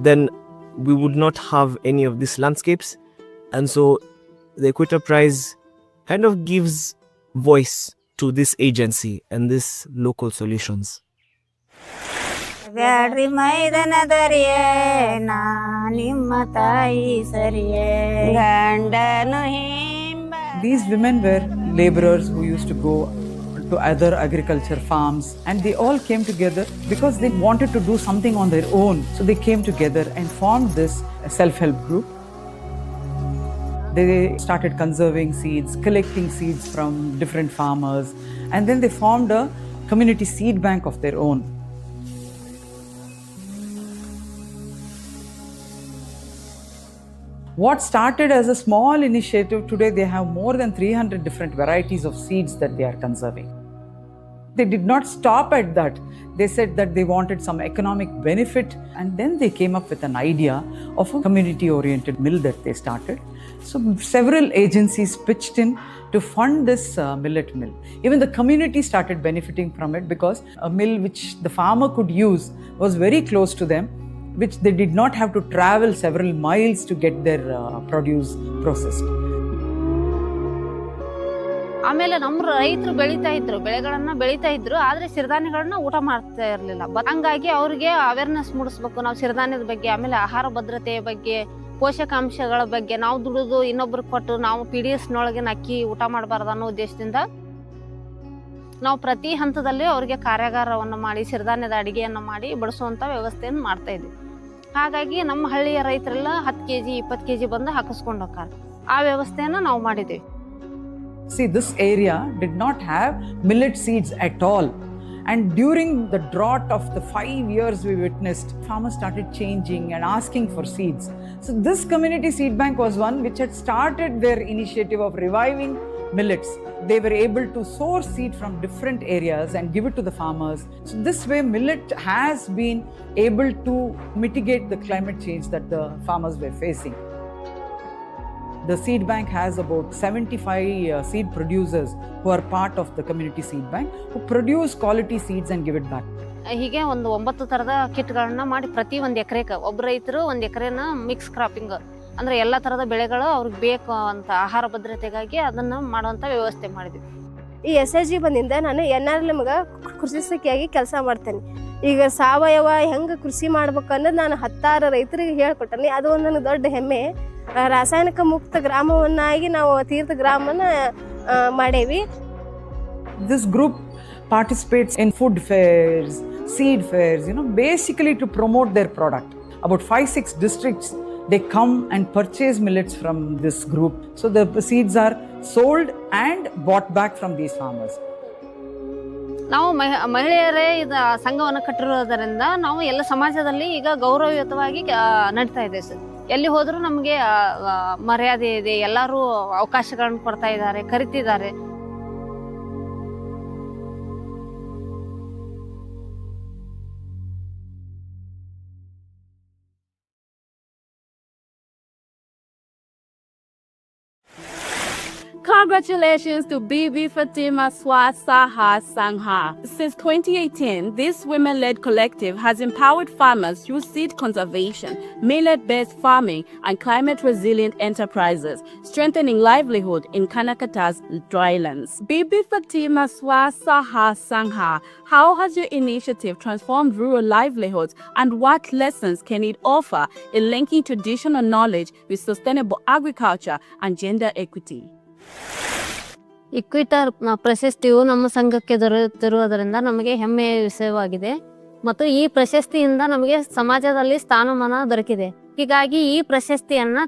then we would not have any of these landscapes. And so the Equator Prize kind of gives voice to this agency and these local solutions. These women were laborers who used to go to other agriculture farms, and they all came together because they wanted to do something on their own. So they came together and formed this self-help group. They started conserving seeds, collecting seeds from different farmers, and then they formed a community seed bank of their own. What started as a small initiative, today they have more than 300 different varieties of seeds that they are conserving. They did not stop at that. They said that they wanted some economic benefit, and then they came up with an idea of a community-oriented mill that they started. So several agencies pitched in to fund this millet mill. Even the community started benefiting from it, because a mill which the farmer could use was very close to them, which they did not have to travel several miles to get their produce processed. ಆಮೇಲೆ ನಮ್ಮ ರೈತರು ಬೆಳೀತಾ ಇದ್ರು, ಬೆಳೆಗಳನ್ನ ಬೆಳೀತಾ ಇದ್ರು, ಆದ್ರೆ ಸಿರಿಧಾನ್ಯಗಳನ್ನ ಊಟ ಮಾಡ್ತಾ ಇರಲಿಲ್ಲ. ಹಂಗಾಗಿ ಅವ್ರಿಗೆ ಅವೇರ್ನೆಸ್ ಮೂಡಿಸ್ಬೇಕು ನಾವು ಸಿರಿಧಾನ್ಯದ ಬಗ್ಗೆ, ಆಮೇಲೆ ಆಹಾರ ಭದ್ರತೆಯ ಬಗ್ಗೆ, ಪೋಷಕಾಂಶಗಳ ಬಗ್ಗೆ. ನಾವು ದುಡಿದು ಇನ್ನೊಬ್ರಿಗೆ ಕೊಟ್ಟು ನಾವು PDS-ನೊಳಗಿನ ಅಕ್ಕಿ ಊಟ ಮಾಡಬಾರ್ದು ಅನ್ನೋ ಉದ್ದೇಶದಿಂದ ನಾವು ಪ್ರತಿ ಹಂತದಲ್ಲಿ ಅವರಿಗೆ ಕಾರ್ಯಾಗಾರವನ್ನು ಮಾಡಿ ಸಿರಿಧಾನ್ಯದ ಅಡಿಗೆಯನ್ನು ಮಾಡಿ ಬಡಿಸುವಂಥ ವ್ಯವಸ್ಥೆಯನ್ನು ಮಾಡ್ತಾ ಇದ್ವಿ. ಹಾಗಾಗಿ ನಮ್ಮ ಹಳ್ಳಿಯ ರೈತರೆಲ್ಲ 10 kg 20 kg ಬಂದು ಹಾಕಿಸ್ಕೊಂಡು ಹೋಗ್ತಾರೆ. ಆ ವ್ಯವಸ್ಥೆಯನ್ನು ನಾವು ಮಾಡಿದ್ದೀವಿ. See, this area did not have millet seeds at all. And during the drought of the 5 years we witnessed, farmers started changing and asking for seeds. So this community seed bank was one which had started their initiative of reviving millets. They were able to source seed from different areas and give it to the farmers. So this way millet has been able to mitigate the climate change that the farmers were facing. The seed bank has about 75 seed producers who are part of the community seed bank, who produce quality seeds and give it back. ಹೀಗೆ ಒಂದು 9 ಥರದ ಕಿಟ್ಗಳನ್ನ ಮಾಡಿ ಪ್ರತಿ 1 ಎಕರೆಗೆ ಒಬ್ಬ ರೈತರು 1 ಎಕರೆನ mix cropping, ಅಂದ್ರೆ ಎಲ್ಲ ಥರದ ಬೆಳೆಗಳು ಅವ್ರಿಗೆ ಬೇಕು ಅಂತ ಆಹಾರ ಭದ್ರತೆಗಾಗಿ ಅದನ್ನು ಮಾಡುವಂಥ ವ್ಯವಸ್ಥೆ ಮಾಡಿದ್ವಿ. ಈ SSG ಬಂದಿಂದ ನಾನು NRLMಗ ಕೃಷಿ ಸಖಿಯಾಗಿ ಕೆಲಸ ಮಾಡ್ತೇನೆ. ಈಗ ಸಾವಯವ ಹೆಂಗೆ ಕೃಷಿ ಮಾಡ್ಬೇಕು ಅನ್ನೋದು ನಾನು 10 ರೈತರಿಗೆ ಹೇಳ್ಕೊಟ್ಟೆ. ಅದು ಒಂದು ನನಗೆ ದೊಡ್ಡ ಹೆಮ್ಮೆ. ರಾಸಾಯನಿಕ ಮುಕ್ತ ಗ್ರಾಮವನ್ನಾಗಿ ನಾವು ತೀರ್ಥ ಗ್ರಾಮನ ಮಾಡೇವಿ. This group participates in food fairs, seed fairs, basically to promote their product. About 5-6 districts, they come and purchase millets from this group. So the seeds are sold and bought back from these farmers. ನಾವು ಮಹಿಳೆಯರೇ ಇದು ಸಂಘವನ್ನು ಕಟ್ಟಿರೋದರಿಂದ ನಾವು ಎಲ್ಲ ಸಮಾಜದಲ್ಲಿ ಈಗ ಗೌರವಯುತವಾಗಿ ನಡೀತಾ ಇದೆ ಸರ್. ಎಲ್ಲಿ ಹೋದ್ರೂ ನಮಗೆ ಮರ್ಯಾದೆ ಇದೆ, ಎಲ್ಲರೂ ಅವಕಾಶಗಳನ್ನು ಕೊಡ್ತಾ ಇದ್ದಾರೆ, ಕರಿತಿದ್ದಾರೆ. Congratulations to Bibi Fatima Swasaha Sangha. Since 2018, this women-led collective has empowered farmers through seed conservation, millet-based farming, and climate-resilient enterprises, strengthening livelihood in Kanakata's drylands. Bibi Fatima Swasaha Sangha, how has your initiative transformed rural livelihoods, and what lessons can it offer in linking traditional knowledge with sustainable agriculture and gender equity? ಇಕ್ವಿಟರ್ ಪ್ರಶಸ್ತಿಯು ನಮ್ಮ ಸಂಘಕ್ಕೆ ದೊರೆತಿರುವುದರಿಂದ ನಮಗೆ ಹೆಮ್ಮೆಯ ವಿಷಯವಾಗಿದೆ ಮತ್ತು ಈ ಪ್ರಶಸ್ತಿಯಿಂದ ನಮಗೆ ಸಮಾಜದಲ್ಲಿ ಸ್ಥಾನಮಾನ ದೊರಕಿದೆ. ಹೀಗಾಗಿ ಈ ಪ್ರಶಸ್ತಿಯನ್ನ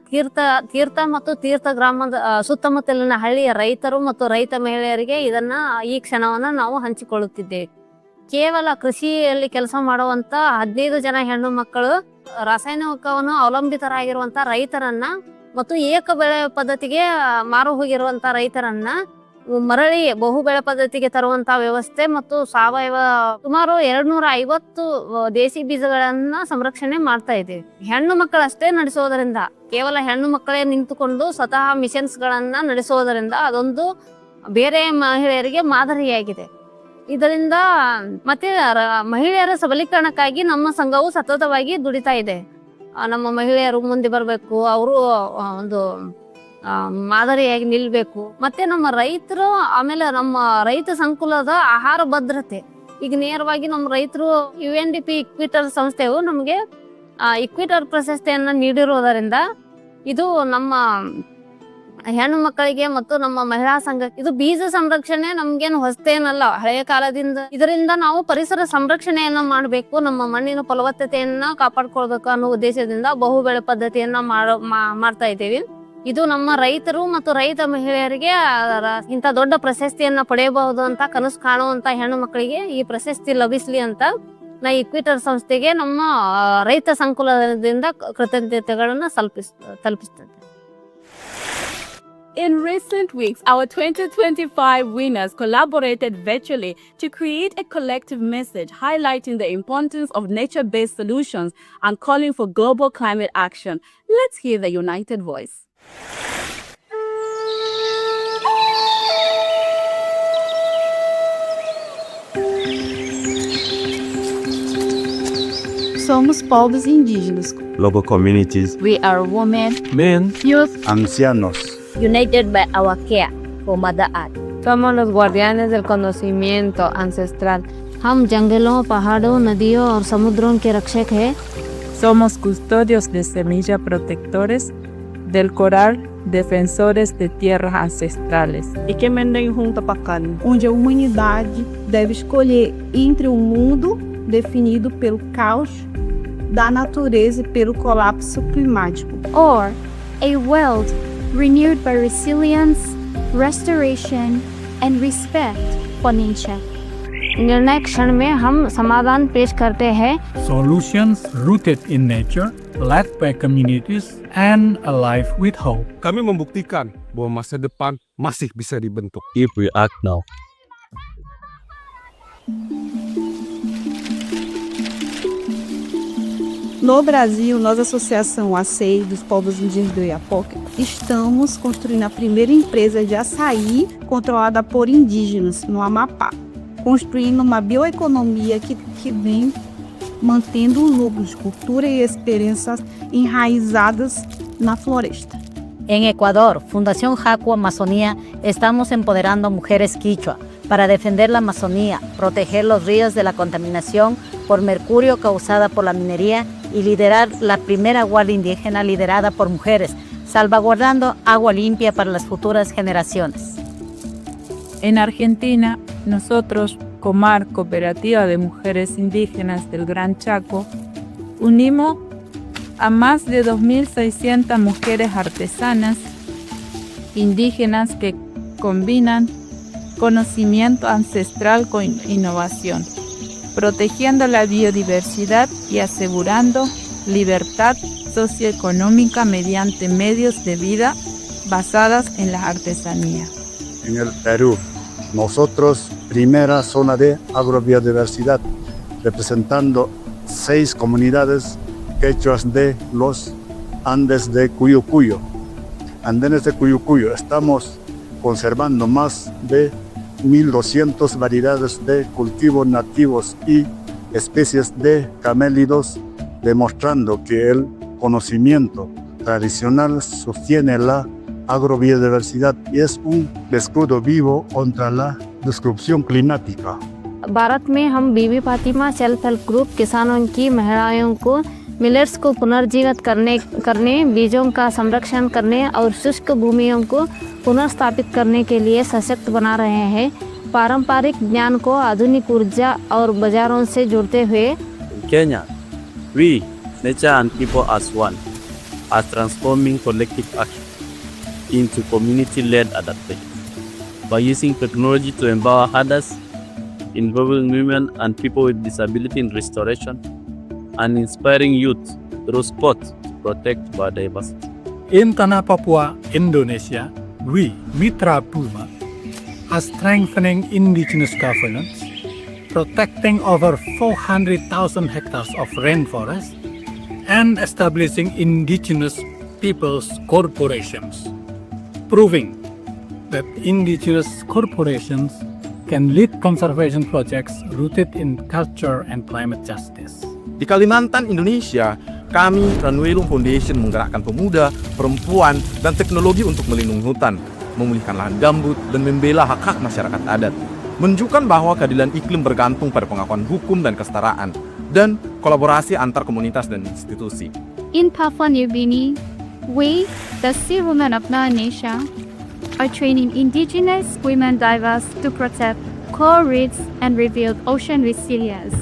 ತೀರ್ಥ ಮತ್ತು ತೀರ್ಥ ಗ್ರಾಮದ ಸುತ್ತಮುತ್ತಲಿನ ಹಳ್ಳಿಯ ರೈತರು ಮತ್ತು ರೈತ ಮಹಿಳೆಯರಿಗೆ ಈ ಕ್ಷಣವನ್ನ ನಾವು ಹಂಚಿಕೊಳ್ಳುತ್ತಿದ್ದೇವೆ. ಕೇವಲ ಕೃಷಿಯಲ್ಲಿ ಕೆಲಸ ಮಾಡುವಂತ 15 ಜನ ಹೆಣ್ಣು ಮಕ್ಕಳು ರಾಸಾಯನಿಕವನ್ನು ಅವಲಂಬಿತರಾಗಿರುವಂತ ರೈತರನ್ನ ಮತ್ತು ಏಕ ಬೆಳೆ ಪದ್ಧತಿಗೆ ಮಾರು ಹೋಗಿರುವಂತ ರೈತರನ್ನ ಮರಳಿ ಬಹುಬೆಳೆ ಪದ್ಧತಿಗೆ ತರುವಂತ ವ್ಯವಸ್ಥೆ ಮತ್ತು ಸಾವಯವ ಸುಮಾರು 250 ದೇಸಿ ಬೀಜಗಳನ್ನ ಸಂರಕ್ಷಣೆ ಮಾಡ್ತಾ ಇದ್ದೀವಿ. ಹೆಣ್ಣು ಮಕ್ಕಳಷ್ಟೇ ನಡೆಸೋದರಿಂದ, ಕೇವಲ ಹೆಣ್ಣು ಮಕ್ಕಳೇ ನಿಂತುಕೊಂಡು ಸ್ವತಃ ಮಿಷನ್ಸ್ ಗಳನ್ನ ನಡೆಸೋದರಿಂದ ಅದೊಂದು ಬೇರೆ ಮಹಿಳೆಯರಿಗೆ ಮಾದರಿಯಾಗಿದೆ. ಇದರಿಂದ ಮತ್ತೆ ಮಹಿಳೆಯರ ಸಬಲೀಕರಣಕ್ಕಾಗಿ ನಮ್ಮ ಸಂಘವು ಸತತವಾಗಿ ದುಡಿತಾ ಇದೆ. ನಮ್ಮ ಮಹಿಳೆಯರು ಮುಂದೆ ಬರಬೇಕು, ಅವರು ಒಂದು ಮಾದರಿಯಾಗಿ ನಿಲ್ಬೇಕು. ಮತ್ತೆ ನಮ್ಮ ರೈತರು, ಆಮೇಲೆ ನಮ್ಮ ರೈತ ಸಂಕುಲದ ಆಹಾರ ಭದ್ರತೆ. ಈಗ ನೇರವಾಗಿ ನಮ್ಮ ರೈತರು UNDP ಇಕ್ವಿಟರ್ ಸಂಸ್ಥೆಯು ನಮಗೆ ಇಕ್ವಿಟರ್ ಪ್ರಶಸ್ತಿಯನ್ನ ನೀಡಿರುವುದರಿಂದ ಇದು ನಮ್ಮ ಹೆಣ್ಣು ಮಕ್ಕಳಿಗೆ ಮತ್ತು ನಮ್ಮ ಮಹಿಳಾ ಸಂಘ ಇದು ಬೀಜ ಸಂರಕ್ಷಣೆ ನಮ್ಗೇನು ಹೊಸತೇನಲ್ಲ, ಹಳೆಯ ಕಾಲದಿಂದ. ಇದರಿಂದ ನಾವು ಪರಿಸರ ಸಂರಕ್ಷಣೆಯನ್ನ ಮಾಡಬೇಕು, ನಮ್ಮ ಮಣ್ಣಿನ ಫಲವತ್ತತೆಯನ್ನ ಕಾಪಾಡ್ಕೊಳ್ಬೇಕು ಅನ್ನೋ ಉದ್ದೇಶದಿಂದ ಬಹುಬೆಳೆ ಪದ್ಧತಿಯನ್ನ ಮಾಡ್ತಾ ಇದ್ದೀವಿ. ಇದು ನಮ್ಮ ರೈತರು ಮತ್ತು ರೈತ ಮಹಿಳೆಯರಿಗೆ ಇಂಥ ದೊಡ್ಡ ಪ್ರಶಸ್ತಿಯನ್ನ ಪಡೆಯಬಹುದು ಅಂತ ಕನಸು ಕಾಣುವಂತ ಹೆಣ್ಣು ಮಕ್ಕಳಿಗೆ ಈ ಪ್ರಶಸ್ತಿ ಲಭಿಸ್ಲಿ ಅಂತ ನಾ ಇಕ್ವಿಟರ್ ಸಂಸ್ಥೆಗೆ ನಮ್ಮ ರೈತ ಸಂಕುಲದಿಂದ ಕೃತಜ್ಞತೆಗಳನ್ನ ತಲುಪಿಸ್ತೇನೆ. In recent weeks, our 2025 winners collaborated virtually to create a collective message highlighting the importance of nature-based solutions and calling for global climate action. Let's hear the united voice. Somos povos indígenas. Local communities. We are women, men, youth, ancianos. United by our care for Mother Earth. Somos los guardianes del conocimiento ancestral. हम जंगलों, पहाड़ों, नदियों और समुद्रों के रक्षक हैं. Somos custodios de semillas protectores del coral, defensores de tierras ancestrales. E que mendem junto pacan, onde a humanidade deve escolher entre um mundo definido pelo caos da natureza e pelo colapso climático, or a world renewed by resilience, restoration, and respect for nature. निर्णय क्षण में हम समाधान पेश करते हैं. Solutions rooted in nature, led by communities, and alive with hope. Kami membuktikan bahwa masa depan masih bisa dibentuk if we act now. No Brasil, nós, Associação ACEI dos Povos Indígenas do Oiapoque, estamos construindo a primeira empresa de açaí controlada por indígenas no Amapá, construindo uma bioeconomia que vem mantendo um núcleo de cultura e experiências enraizadas na floresta. En Ecuador, Fundación Jaco Amazonía, estamos empoderando a mujeres quichua para defender la Amazonía, proteger los ríos de la contaminación por mercurio causada por la minería y liderar la primera guardia indígena liderada por mujeres, salvaguardando agua limpia para las futuras generaciones. En Argentina, nosotros Comar Cooperativa de Mujeres Indígenas del Gran Chaco, unimos a más de 2.600 mujeres artesanas indígenas que combinan conocimiento ancestral con innovación, protegiendo la biodiversidad y asegurando libertad socioeconómica mediante medios de vida basadas en la artesanía. En el Perú, nosotros, primera zona de agrobiodiversidad, representando 6 comunidades quechuas de los Andes de Cuyucuyo. Andenes de Cuyucuyo, estamos conservando más de 1.200 variedades de cultivos nativos y especies de camélidos, demostrando que el conocimiento tradicional sostiene la agrobiodiversidad y es un escudo vivo contra la destrucción climática. Bharat में हम बीबी Fatima self help group किसानों की महिलाओं को millets को पुनर्जीवित करने बीजों का संरक्षण करने और शुष्क भूमियों को पुनर्स्थापित करने के लिए सशक्त बना रहे हैं। पारंपरिक ज्ञान को आधुनिक ऊर्जा और बाजारों से जोड़ते हुए Kenya, we, nature and people as one, are transforming collective action into community-led adaptation by using technology to empower others, involving women and people with disability in restoration, and inspiring youth through sport to protect biodiversity. In Tanah Papua, Indonesia, we, Mitra Puma, are strengthening indigenous governance, protecting over 400,000 hectares of rainforest, and establishing indigenous peoples' corporations, proving that indigenous corporations can lead conservation projects rooted in culture and climate justice. Di Kalimantan, Indonesia, kami Ranwelung Foundation menggerakkan pemuda, perempuan, dan teknologi untuk melindungi hutan, memulihkan lahan gambut, dan membela hak-hak masyarakat adat. Menunjukkan bahwa keadilan iklim bergantung pada pengakuan hukum dan kesetaraan, dan kolaborasi antar komunitas dan institusi. In Papua New Guinea, we, the Sea Women of Indonesia, are training indigenous women divers to protect coral reefs and rebuild ocean resilience,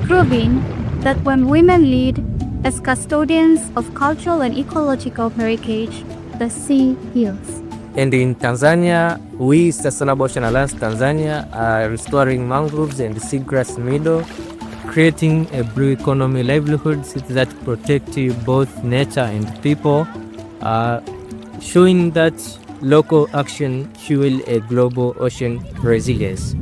proving that when women lead as custodians of cultural and ecological heritage, the sea heals. And in Tanzania, we, Sustainable Ocean Alliance Tanzania, are restoring mangroves and seagrass meadow, creating a blue economy livelihoods that protect both nature and people, showing that local action fuel a global ocean resilience.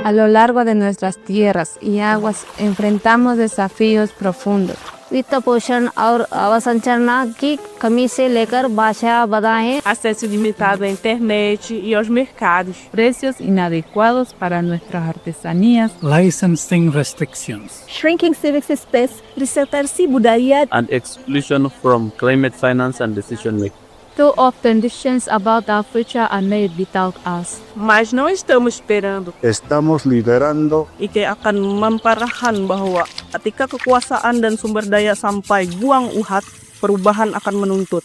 A lo largo de nuestras tierras y aguas enfrentamos desafíos profundos. वित्त पोषण और अवसंरचना की कमी से लेकर भाषा बाधाएं, acesso limitado à internet e aos mercados, precios inadequados para nuestras artesanías, Licensing restrictions, shrinking civic space, disertasi budaya, And exclusion from climate finance and decision making. Too often decisions about our future are made without us. Mas não estamos esperando Estamos liderando IKE akan memparahkan bahwa ketika kekuasaan dan sumber daya sampai guang uhat, perubahan akan menuntut.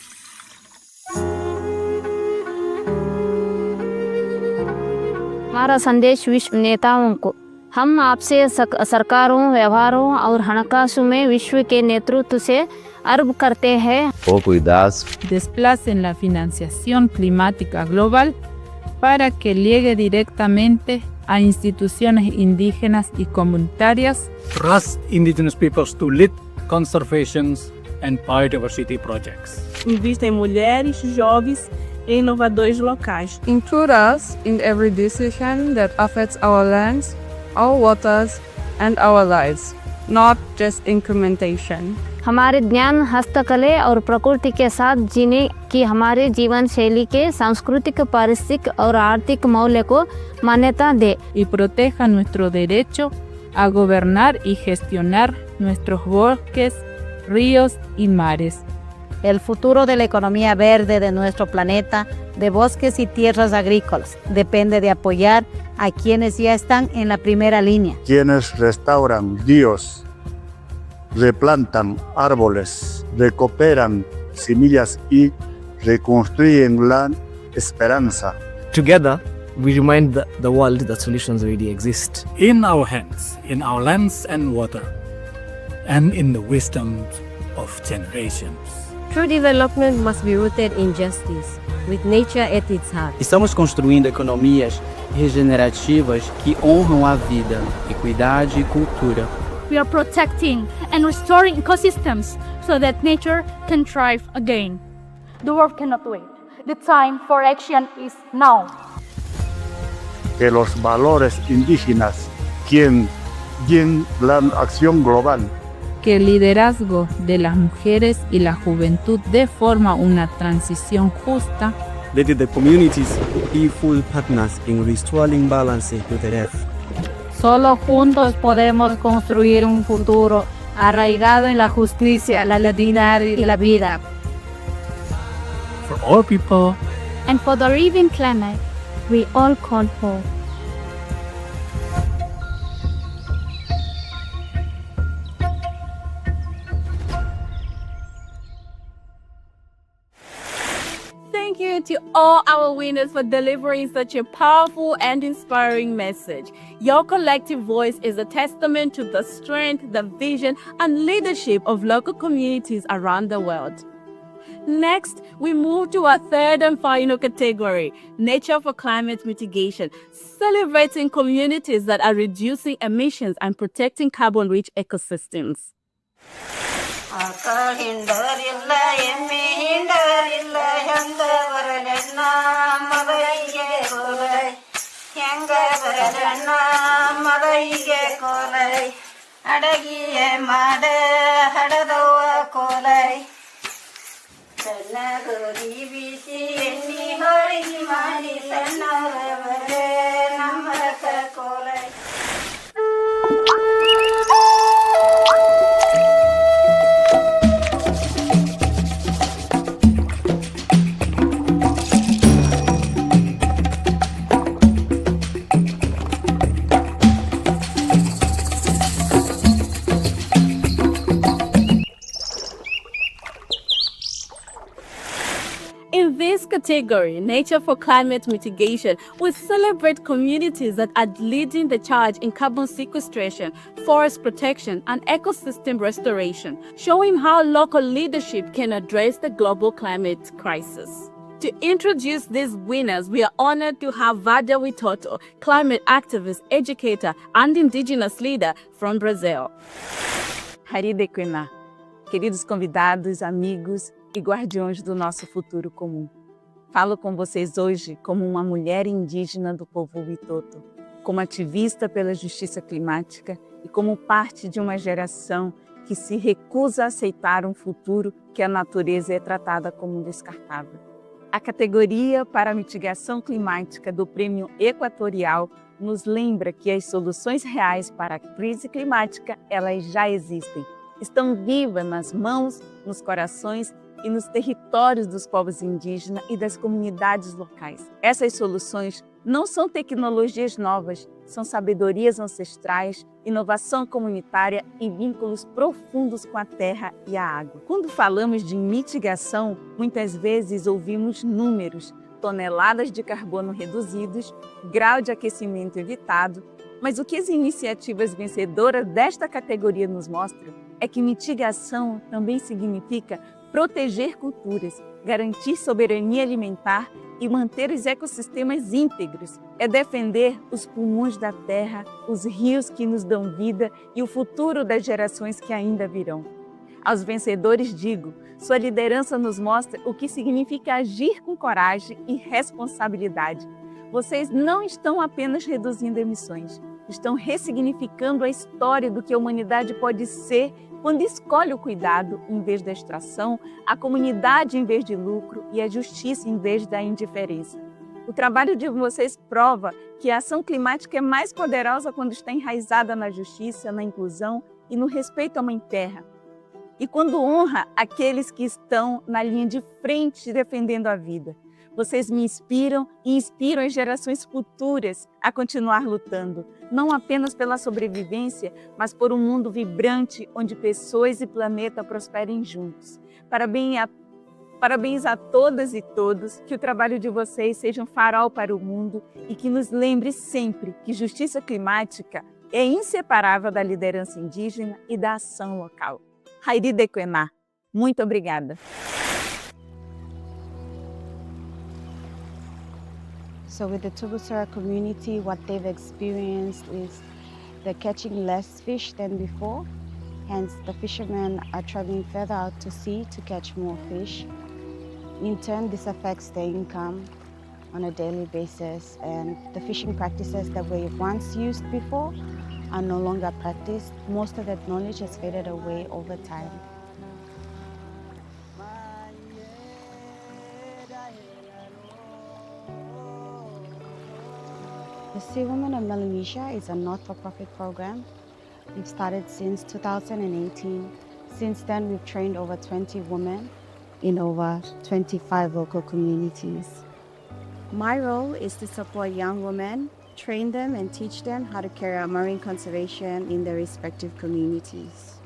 हमारा संदेश विश्व नेताओं को हम आपसे सरकारों, व्यवहारों और हणकासु में विश्व के नेतृत्व से अर्ज करते हैं Desplacen la financiación climática global para que llegue directamente a instituciones indígenas y comunitarias. trust indigenous peoples to lead conservations and biodiversity projects. Invista em mulheres, jovens e inovadores locais. Include us in every decision that affects our lands, our waters, and our lives, not just incrementation. हमारे ज्ञान, हस्तकले और प्रकृति के साथ जीने की हमारे जीवन शैली के सांस्कृतिक, पारिस्थितिक और आर्थिक मूल्य को मान्यता दे y proteja nuestro derecho a gobernar y gestionar nuestros bosques, ríos y mares. El futuro de la economía verde de nuestro planeta, de bosques y tierras agrícolas, depende de apoyar a quienes ya están en la primera línea. quienes restauran ríos, replantan árboles, recuperan semillas y reconstruyen la esperanza. Together, we remind the world that solutions already exist. In our hands, in our lands and water, and in the wisdom of generations. True development must be rooted in justice, with nature at its heart. Estamos construindo economias regenerativas que honram a vida, equidade e cultura. We are protecting and restoring ecosystems so that nature can thrive again. The world cannot wait. The time for action is now. Que los valores indígenas guíen la acción global. Que el liderazgo de las mujeres y la juventud dé forma a una transición justa. Let the communities be full partners in restoring balance to the earth. Solo juntos podemos construir un futuro arraigado en la justicia, la dignidad y la vida. For all people, and for the living planet, we all call for. Thank you to all our winners for delivering such a powerful and inspiring message. Your collective voice is a testament to the strength, the vision, and leadership of local communities around the world. Next, we move to our third and final category, Nature for Climate Mitigation, celebrating communities that are reducing emissions and protecting carbon-rich ecosystems. In this category, Nature for Climate Mitigation, we celebrate communities that are leading the charge in carbon sequestration, forest protection, and ecosystem restoration, showing how local leadership can address the global climate crisis. To introduce these winners, we are honored to have Vada Witoto, climate activist, educator, and indigenous leader from Brazil. Haridekwena, queridos convidados, amigos e guardiões do nosso futuro comum. Falo com vocês hoje como uma mulher indígena do povo Witoto, como ativista pela justiça climática e como parte de uma geração que se recusa a aceitar um futuro que a natureza é tratada como descartável. A categoria para a mitigação climática do Prêmio Equatorial nos lembra que as soluções reais para a crise climática, elas já existem. Estão vivas nas mãos, nos corações e nos territórios dos povos indígenas e das comunidades locais. Essas soluções não são tecnologias novas, são sabedorias ancestrais, inovação comunitária e vínculos profundos com a terra e a água. Quando falamos de mitigação, muitas vezes ouvimos números, toneladas de carbono reduzidos, grau de aquecimento evitado, mas o que as iniciativas vencedoras desta categoria nos mostram é que mitigação também significa proteger culturas, garantir soberania alimentar e manter os ecossistemas íntegros. É defender os pulmões da terra, os rios que nos dão vida e o futuro das gerações que ainda virão. Aos vencedores digo, sua liderança nos mostra o que significa agir com coragem e responsabilidade. Vocês não estão apenas reduzindo emissões, estão ressignificando a história do que a humanidade pode ser quando escolhe o cuidado em vez da extração, a comunidade em vez de lucro e a justiça em vez da indiferença. O trabalho de vocês prova que a ação climática é mais poderosa quando está enraizada na justiça, na inclusão e no respeito à Mãe Terra. E quando honra aqueles que estão na linha de frente defendendo a vida. Vocês me inspiram e inspiram as gerações futuras a continuar lutando, não apenas pela sobrevivência, mas por um mundo vibrante onde pessoas e planeta prosperem juntos. Parabéns a todas e todos, que o trabalho de vocês seja um farol para o mundo e que nos lembre sempre que justiça climática é inseparável da liderança indígena e da ação local. Hairi Dequená, muito obrigada. So with the Tubusara community, what they've experienced is they're catching less fish than before. Hence, the fishermen are traveling further out to sea to catch more fish. In turn, this affects their income on a daily basis, and the fishing practices that were once used before are no longer practiced. Most of that knowledge has faded away over time. The Sea Women of Melanesia is a not-for-profit program. We've started since 2018. Since then, we've trained over 20 women in over 25 local communities. My role is to support young women, train them and teach them how to carry out marine conservation in their respective communities.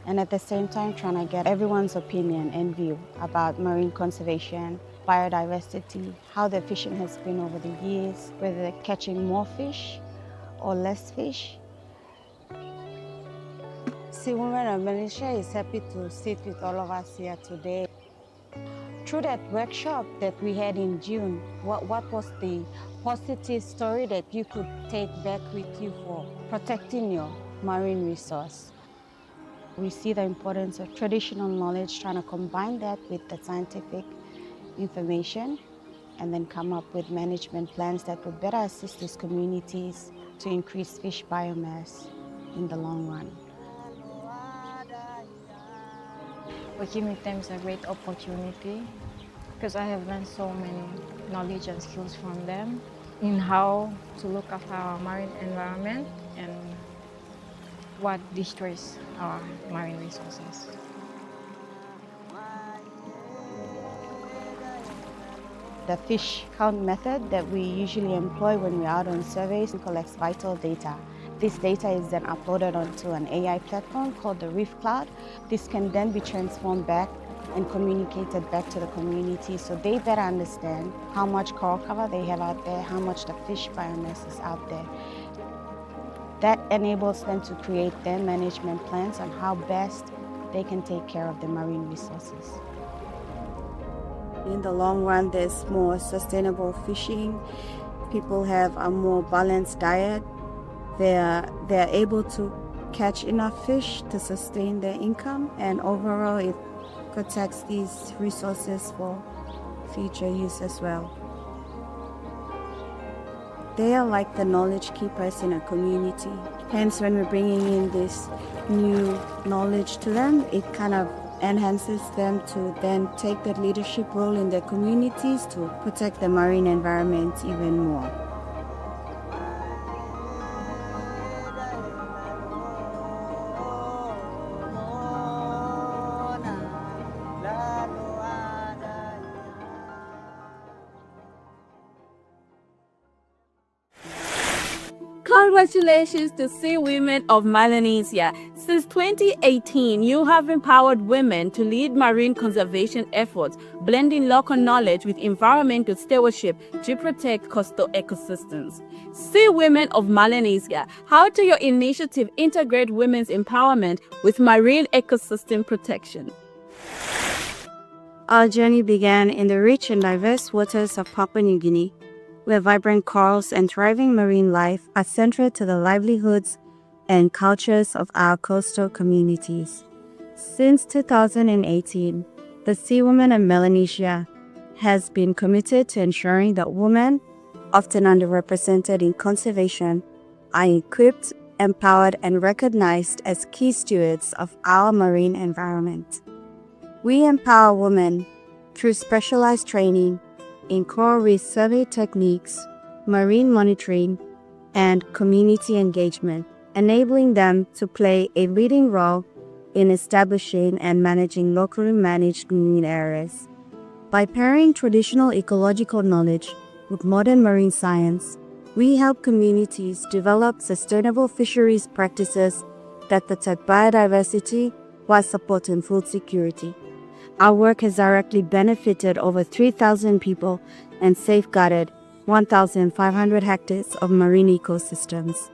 And at the same time, trying to get everyone's opinion and view about marine conservation, biodiversity, how the fishing has been over the years, whether they're catching more fish or less fish. Sea Women of Malaysia is happy to sit with all of us here today. Through that workshop that we had in June, what was the positive story that you could take back with you for protecting your marine resource? We see the importance of traditional knowledge, trying to combine that with the scientific information and then come up with management plans that would better assist these communities to increase fish biomass in the long run. Working with them is a great opportunity because I have learned so many knowledge and skills from them in how to look after our marine environment and what destroys our marine resources. The fish count method that we usually employ when we're out on surveys collects vital data. This data is then uploaded onto an AI platform called the Reef Cloud. This can then be transformed back and communicated back to the community so they better understand how much coral cover they have out there, how much the fish biomass is out there. That enables them to create their management plans on how best they can take care of the marine resources. In the long run, there's more sustainable fishing. People have a more balanced diet. They're able to catch enough fish to sustain their income, and overall it protects these resources for future use as well. They are like the knowledge keepers in a community. Hence, when we're bringing in this new knowledge to them, it kind of enhances them to then take that leadership role in their communities to protect the marine environment even more. Congratulations to Sea Women of Melanesia. Since 2018, you have empowered women to lead marine conservation efforts, blending local knowledge with environmental stewardship to protect coastal ecosystems. Sea Women of Melanesia, how do your initiative integrate women's empowerment with marine ecosystem protection? Our journey began in the rich and diverse waters of Papua New Guinea, where vibrant corals and thriving marine life are central to the livelihoods and cultures of our coastal communities. Since 2018, the Sea Women of Melanesia has been committed to ensuring that women, often underrepresented in conservation, are equipped, empowered, and recognized as key stewards of our marine environment. We empower women through specialized training in coral reef survey techniques, marine monitoring, and community engagement, enabling them to play a leading role in establishing and managing locally managed marine areas. By pairing traditional ecological knowledge with modern marine science, we help communities develop sustainable fisheries practices that protect biodiversity while supporting food security. Our work has directly benefited over 3,000 people and safeguarded 1,500 hectares of marine ecosystems.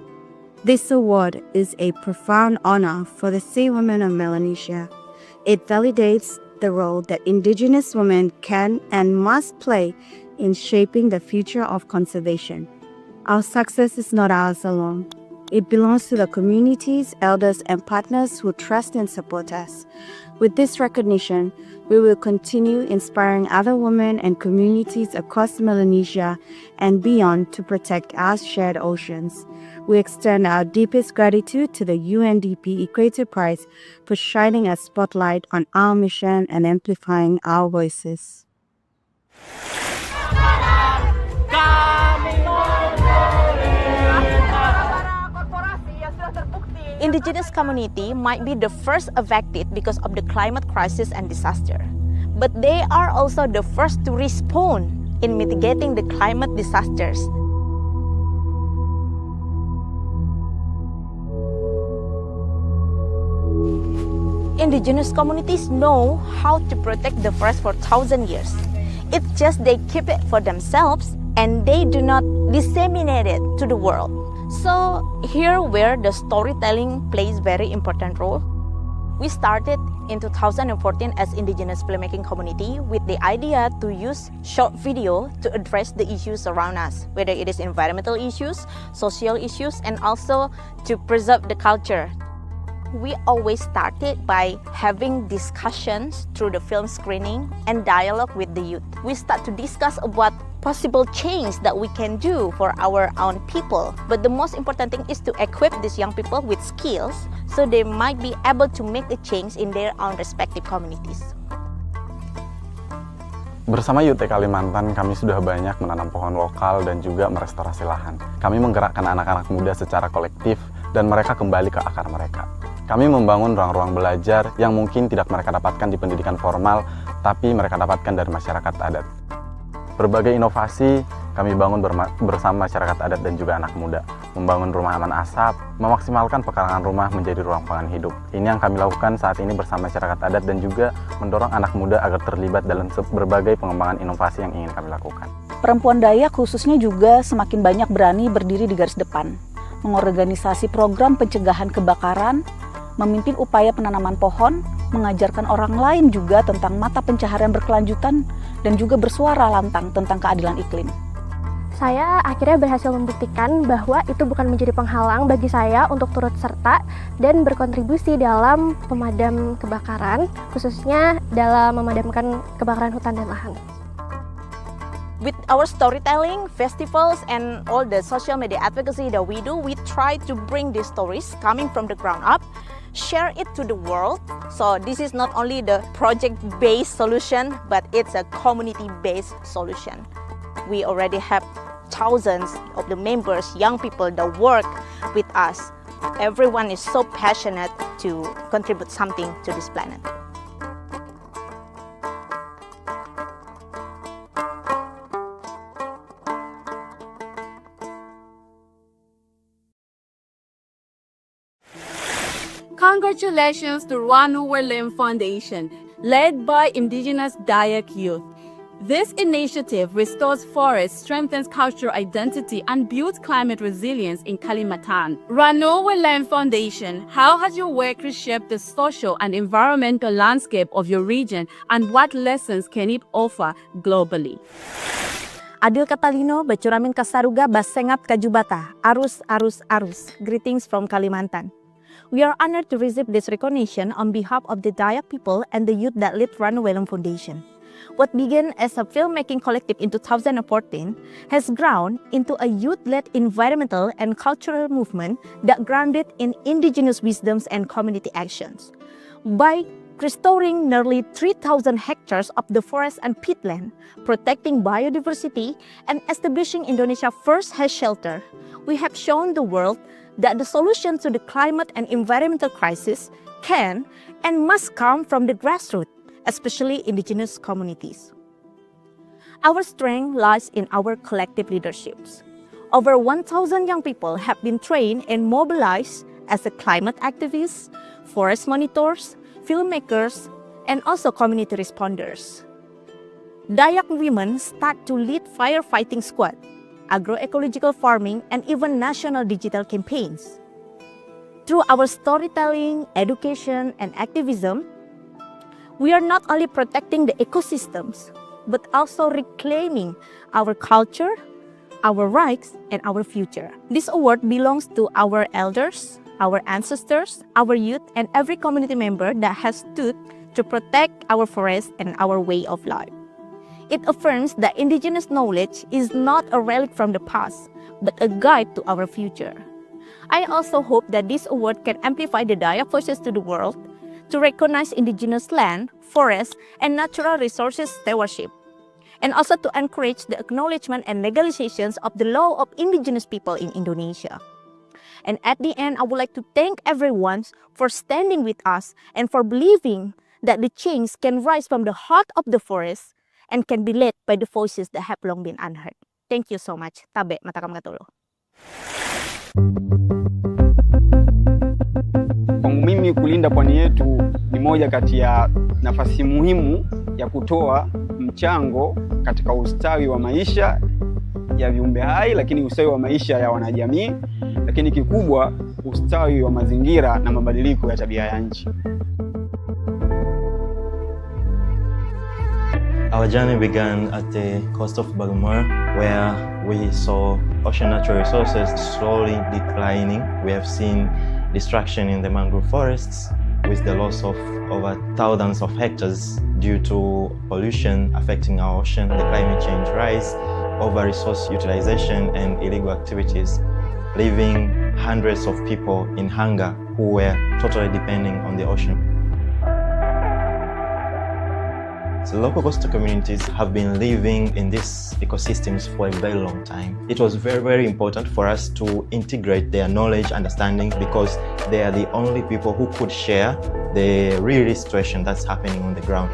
This award is a profound honor for the Sea Women of Melanesia. It validates the role that Indigenous women can and must play in shaping the future of conservation. Our success is not ours alone. It belongs to the communities, elders, and partners who trust and support us. With this recognition, we will continue inspiring other women and communities across Melanesia and beyond to protect our shared oceans. We extend our deepest gratitude to the UNDP Equator Prize for shining a spotlight on our mission and amplifying our voices. Indigenous community might be the first affected because of the climate crisis and disaster, but they are also the first to respond in mitigating the climate disasters. Indigenous communities know how to protect the forest for 1,000 years. It's just they keep it for themselves and they do not disseminate it to the world. So here where the storytelling plays very important role. We started in 2014 as Indigenous filmmaking community with the idea to use short video to address the issues around us, whether it is environmental issues, social issues, and also to preserve the culture. We always started by having discussions through the film screening and dialogue with the youth. We start to discuss about possible change that we can do for our own people. But the most important thing is to equip these young people with skills so they might be able to make the change in their own respective communities. Bersama YUT Kalimantan, kami sudah banyak menanam pohon lokal dan juga merestorasi lahan. Kami menggerakkan anak-anak muda secara kolektif dan mereka kembali ke akar mereka. Kami membangun ruang-ruang belajar yang mungkin tidak mereka dapatkan di pendidikan formal, tapi mereka dapatkan dari masyarakat adat. Berbagai inovasi kami bangun bersama masyarakat adat dan juga anak muda. Membangun rumah aman asap, memaksimalkan pekarangan rumah menjadi ruang pangan hidup. Ini yang kami lakukan saat ini bersama masyarakat adat dan juga mendorong anak muda agar terlibat dalam berbagai pengembangan inovasi yang ingin kami lakukan. Perempuan Dayak khususnya juga semakin banyak berani berdiri di garis depan, mengorganisasi program pencegahan kebakaran, memimpin upaya penanaman pohon, mengajarkan orang lain juga tentang mata pencaharian berkelanjutan, dan juga bersuara lantang tentang keadilan iklim. Saya akhirnya berhasil membuktikan bahwa itu bukan menjadi penghalang bagi saya untuk turut serta dan berkontribusi dalam pemadam kebakaran, khususnya dalam memadamkan kebakaran hutan dan lahan. With our storytelling, festivals, and all the social media advocacy that we do, we try to bring these stories coming from the ground up, share it to the world. So this is not only the project-based solution, but it's a community-based solution. We already have thousands of the members, young people that work with us. Everyone is so passionate to contribute something to this planet. Congratulations to Ranu Werlem Foundation, led by Indigenous Dayak youth. This initiative restores forests, strengthens cultural identity, and builds climate resilience in Kalimantan. Ranu Werlem Foundation, how has your work reshaped the social and environmental landscape of your region, and what lessons can it offer globally? Adil Katalino, Bacuramin Kasaruga, Basengat Kajubata, Arus, Arus, Arus. Greetings from Kalimantan. We are honored to receive this recognition on behalf of the Dayak people and the youth that lead Ranu Werlem Foundation. What began as a filmmaking collective in 2014 has grown into a youth-led environmental and cultural movement that grounded in indigenous wisdoms and community actions. By restoring nearly 3,000 hectares of the forest and peatland, protecting biodiversity, and establishing Indonesia's first hash shelter, we have shown the world that the solution to the climate and environmental crisis can and must come from the grassroots, especially indigenous communities. Our strength lies in our collective leaderships. Over 1,000 young people have been trained and mobilized as climate activists, forest monitors, filmmakers, and also community responders. Dayak women start to lead firefighting squad, agroecological farming, and even national digital campaigns. Through our storytelling, education, and activism, we are not only protecting the ecosystems, but also reclaiming our culture, our rights, and our future. This award belongs to our elders, our ancestors, our youth, and every community member that has stood to protect our forests and our way of life. It affirms that indigenous knowledge is not a relic from the past, but a guide to our future. I also hope that this award can amplify the Dayak voices to the world to recognize indigenous land, forests, and natural resources stewardship, and also to encourage the acknowledgement and legalizations of the law of indigenous people in Indonesia. And at the end, I would like to thank everyone for standing with us and for believing that the change can rise from the heart of the forest and can be led by the voices that have long been unheard. Thank you so much. Tabe, matakam katulo. Kwangu mimi kulinda pwani yetu ni moja kati ya nafasi muhimu ya kutoa mchango katika ustawi wa maisha ya viumbe hai, lakini ustawi wa maisha ya wanajamii, lakini kikubwa ustawi wa mazingira na mabadiliko ya tabia ya nchi. Our journey began at the coast of Bagamoyo, where we saw ocean natural resources slowly declining. We have seen destruction in the mangrove forests, with the loss of over thousands of hectares due to pollution affecting our ocean, the climate change rise, over-resource utilization, and illegal activities, leaving hundreds of people in hunger who were totally depending on the ocean. So local coastal communities have been living in these ecosystems for a very long time. It was very, very important for us to integrate their knowledge, understanding, because they are the only people who could share the real situation that's happening on the ground.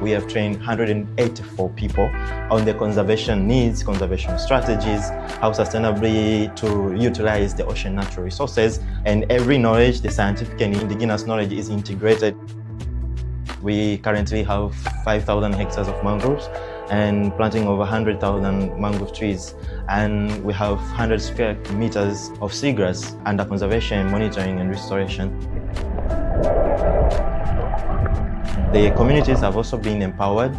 We have trained 184 people on the conservation needs, conservation strategies, how sustainably to utilize the ocean natural resources, and every knowledge, the scientific and indigenous knowledge, is integrated. We currently have 5,000 hectares of mangroves and planting over 100,000 mangrove trees, and we have 100 square meters of seagrass under conservation, monitoring, and restoration. The communities have also been empowered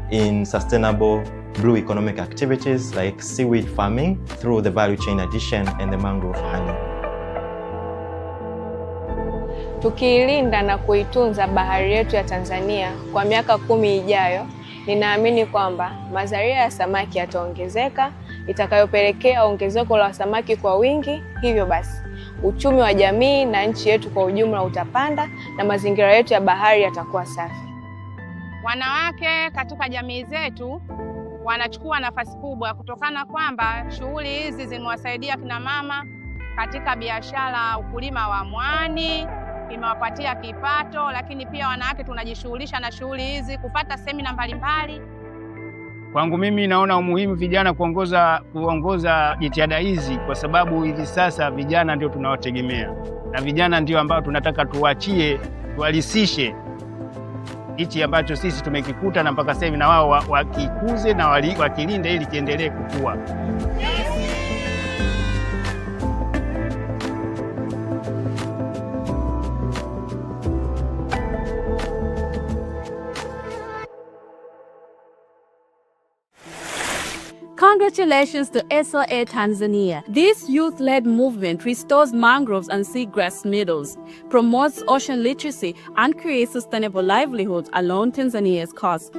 in sustainable blue economic activities like seaweed farming through the value chain addition and the mangrove honey. Tukiilinda na kuitunza bahari yetu ya Tanzania kwa miaka 10 ijayo, ninaamini kwamba mazalia ya samaki yataongezeka, itakayopelekea ongezeko la samaki kwa wingi. Hivyo basi, uchumi wa jamii na nchi yetu kwa ujumla utapanda na mazingira yetu ya bahari yatakuwa safi. Wanawake katika jamii zetu wanachukua nafasi kubwa kutokana kwamba shughuli hizi zimewasaidia kina mama katika biashara, ukulima wa mwani, imewapatia kipato, lakini pia wanawake tunajishughulisha na shughuli hizi kupata semina mbalimbali. Kwangu mimi naona umuhimu vijana kuongoza jitihada hizi, kwa sababu hivi sasa vijana ndio tunawategemea na vijana ndio ambao tunataka tuachie, tualisishe hichi ambacho sisi tumekikuta, na mpaka sasa na wao wakikuze na wakilinde ili kiendelee kukua. Congratulations to SOA Tanzania. This youth-led movement restores mangroves and seagrass meadows, promotes ocean literacy, and creates sustainable livelihoods along Tanzania's coast.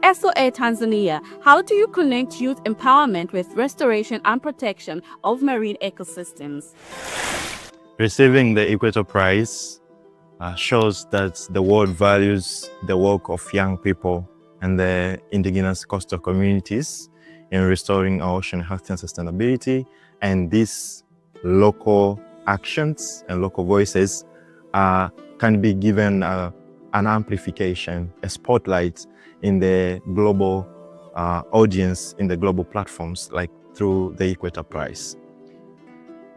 SOA Tanzania, how do you connect youth empowerment with restoration and protection of marine ecosystems? Receiving the Equator Prize shows that the world values the work of young people and the indigenous coastal communities in restoring our ocean health and sustainability, and these local actions and local voices can be given an amplification, a spotlight in the global audience, in the global platforms, like through the Equator Prize.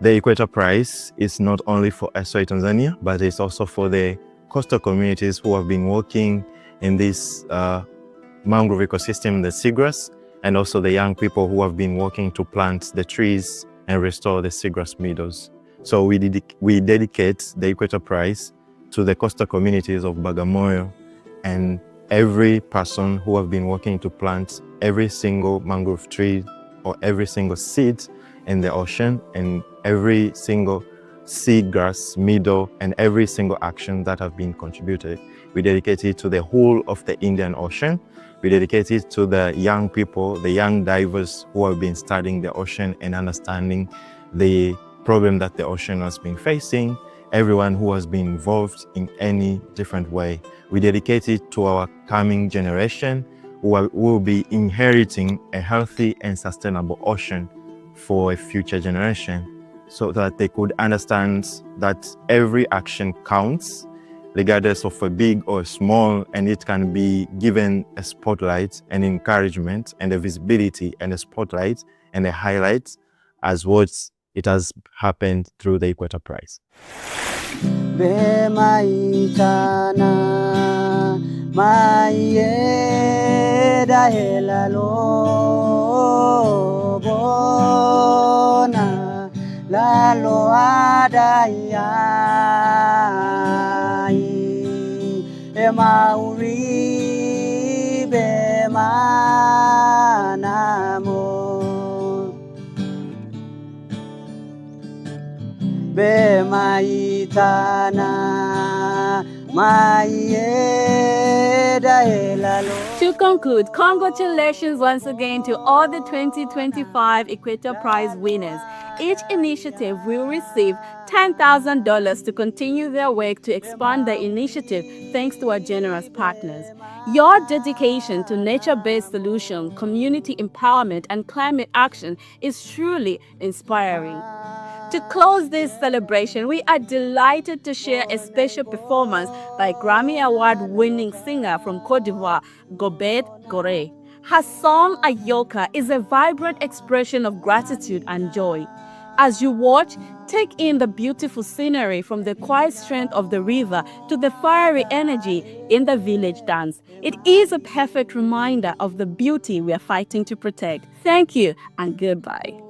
The Equator Prize is not only for SOA Tanzania, but it's also for the coastal communities who have been working in this mangrove ecosystem, the seagrass, and also the young people who have been working to plant the trees and restore the seagrass meadows. So we dedicate the Equator Prize to the coastal communities of Bagamoyo and every person who have been working to plant every single mangrove tree or every single seed in the ocean and every single seagrass meadow and every single action that have been contributed. We dedicate it to the whole of the Indian Ocean. We dedicate it to the young people, the young divers who have been studying the ocean and understanding the problem that the ocean has been facing, everyone who has been involved in any different way. We dedicate it to our coming generation who will be inheriting a healthy and sustainable ocean for a future generation, so that they could understand that every action counts, regardless of a big or small, and it can be given a spotlight and encouragement and a visibility and a spotlight and a highlight as what it has happened through the Equator Prize. Lalo adai emauri be manamo be maitana maeda elalo. To conclude, congratulations once again to all the 2025 Equator Prize winners. Each initiative will receive $10,000 to continue their work to expand the initiative thanks to our generous partners. Your dedication to nature-based solutions, community empowerment, and climate action is truly inspiring. To close this celebration, we are delighted to share a special performance by Grammy Award-winning singer from Côte d'Ivoire, Gobert Gore. Her song, Ayoka, is a vibrant expression of gratitude and joy. As you watch, take in the beautiful scenery from the quiet strength of the river to the fiery energy in the village dance. It is a perfect reminder of the beauty we are fighting to protect. Thank you and goodbye.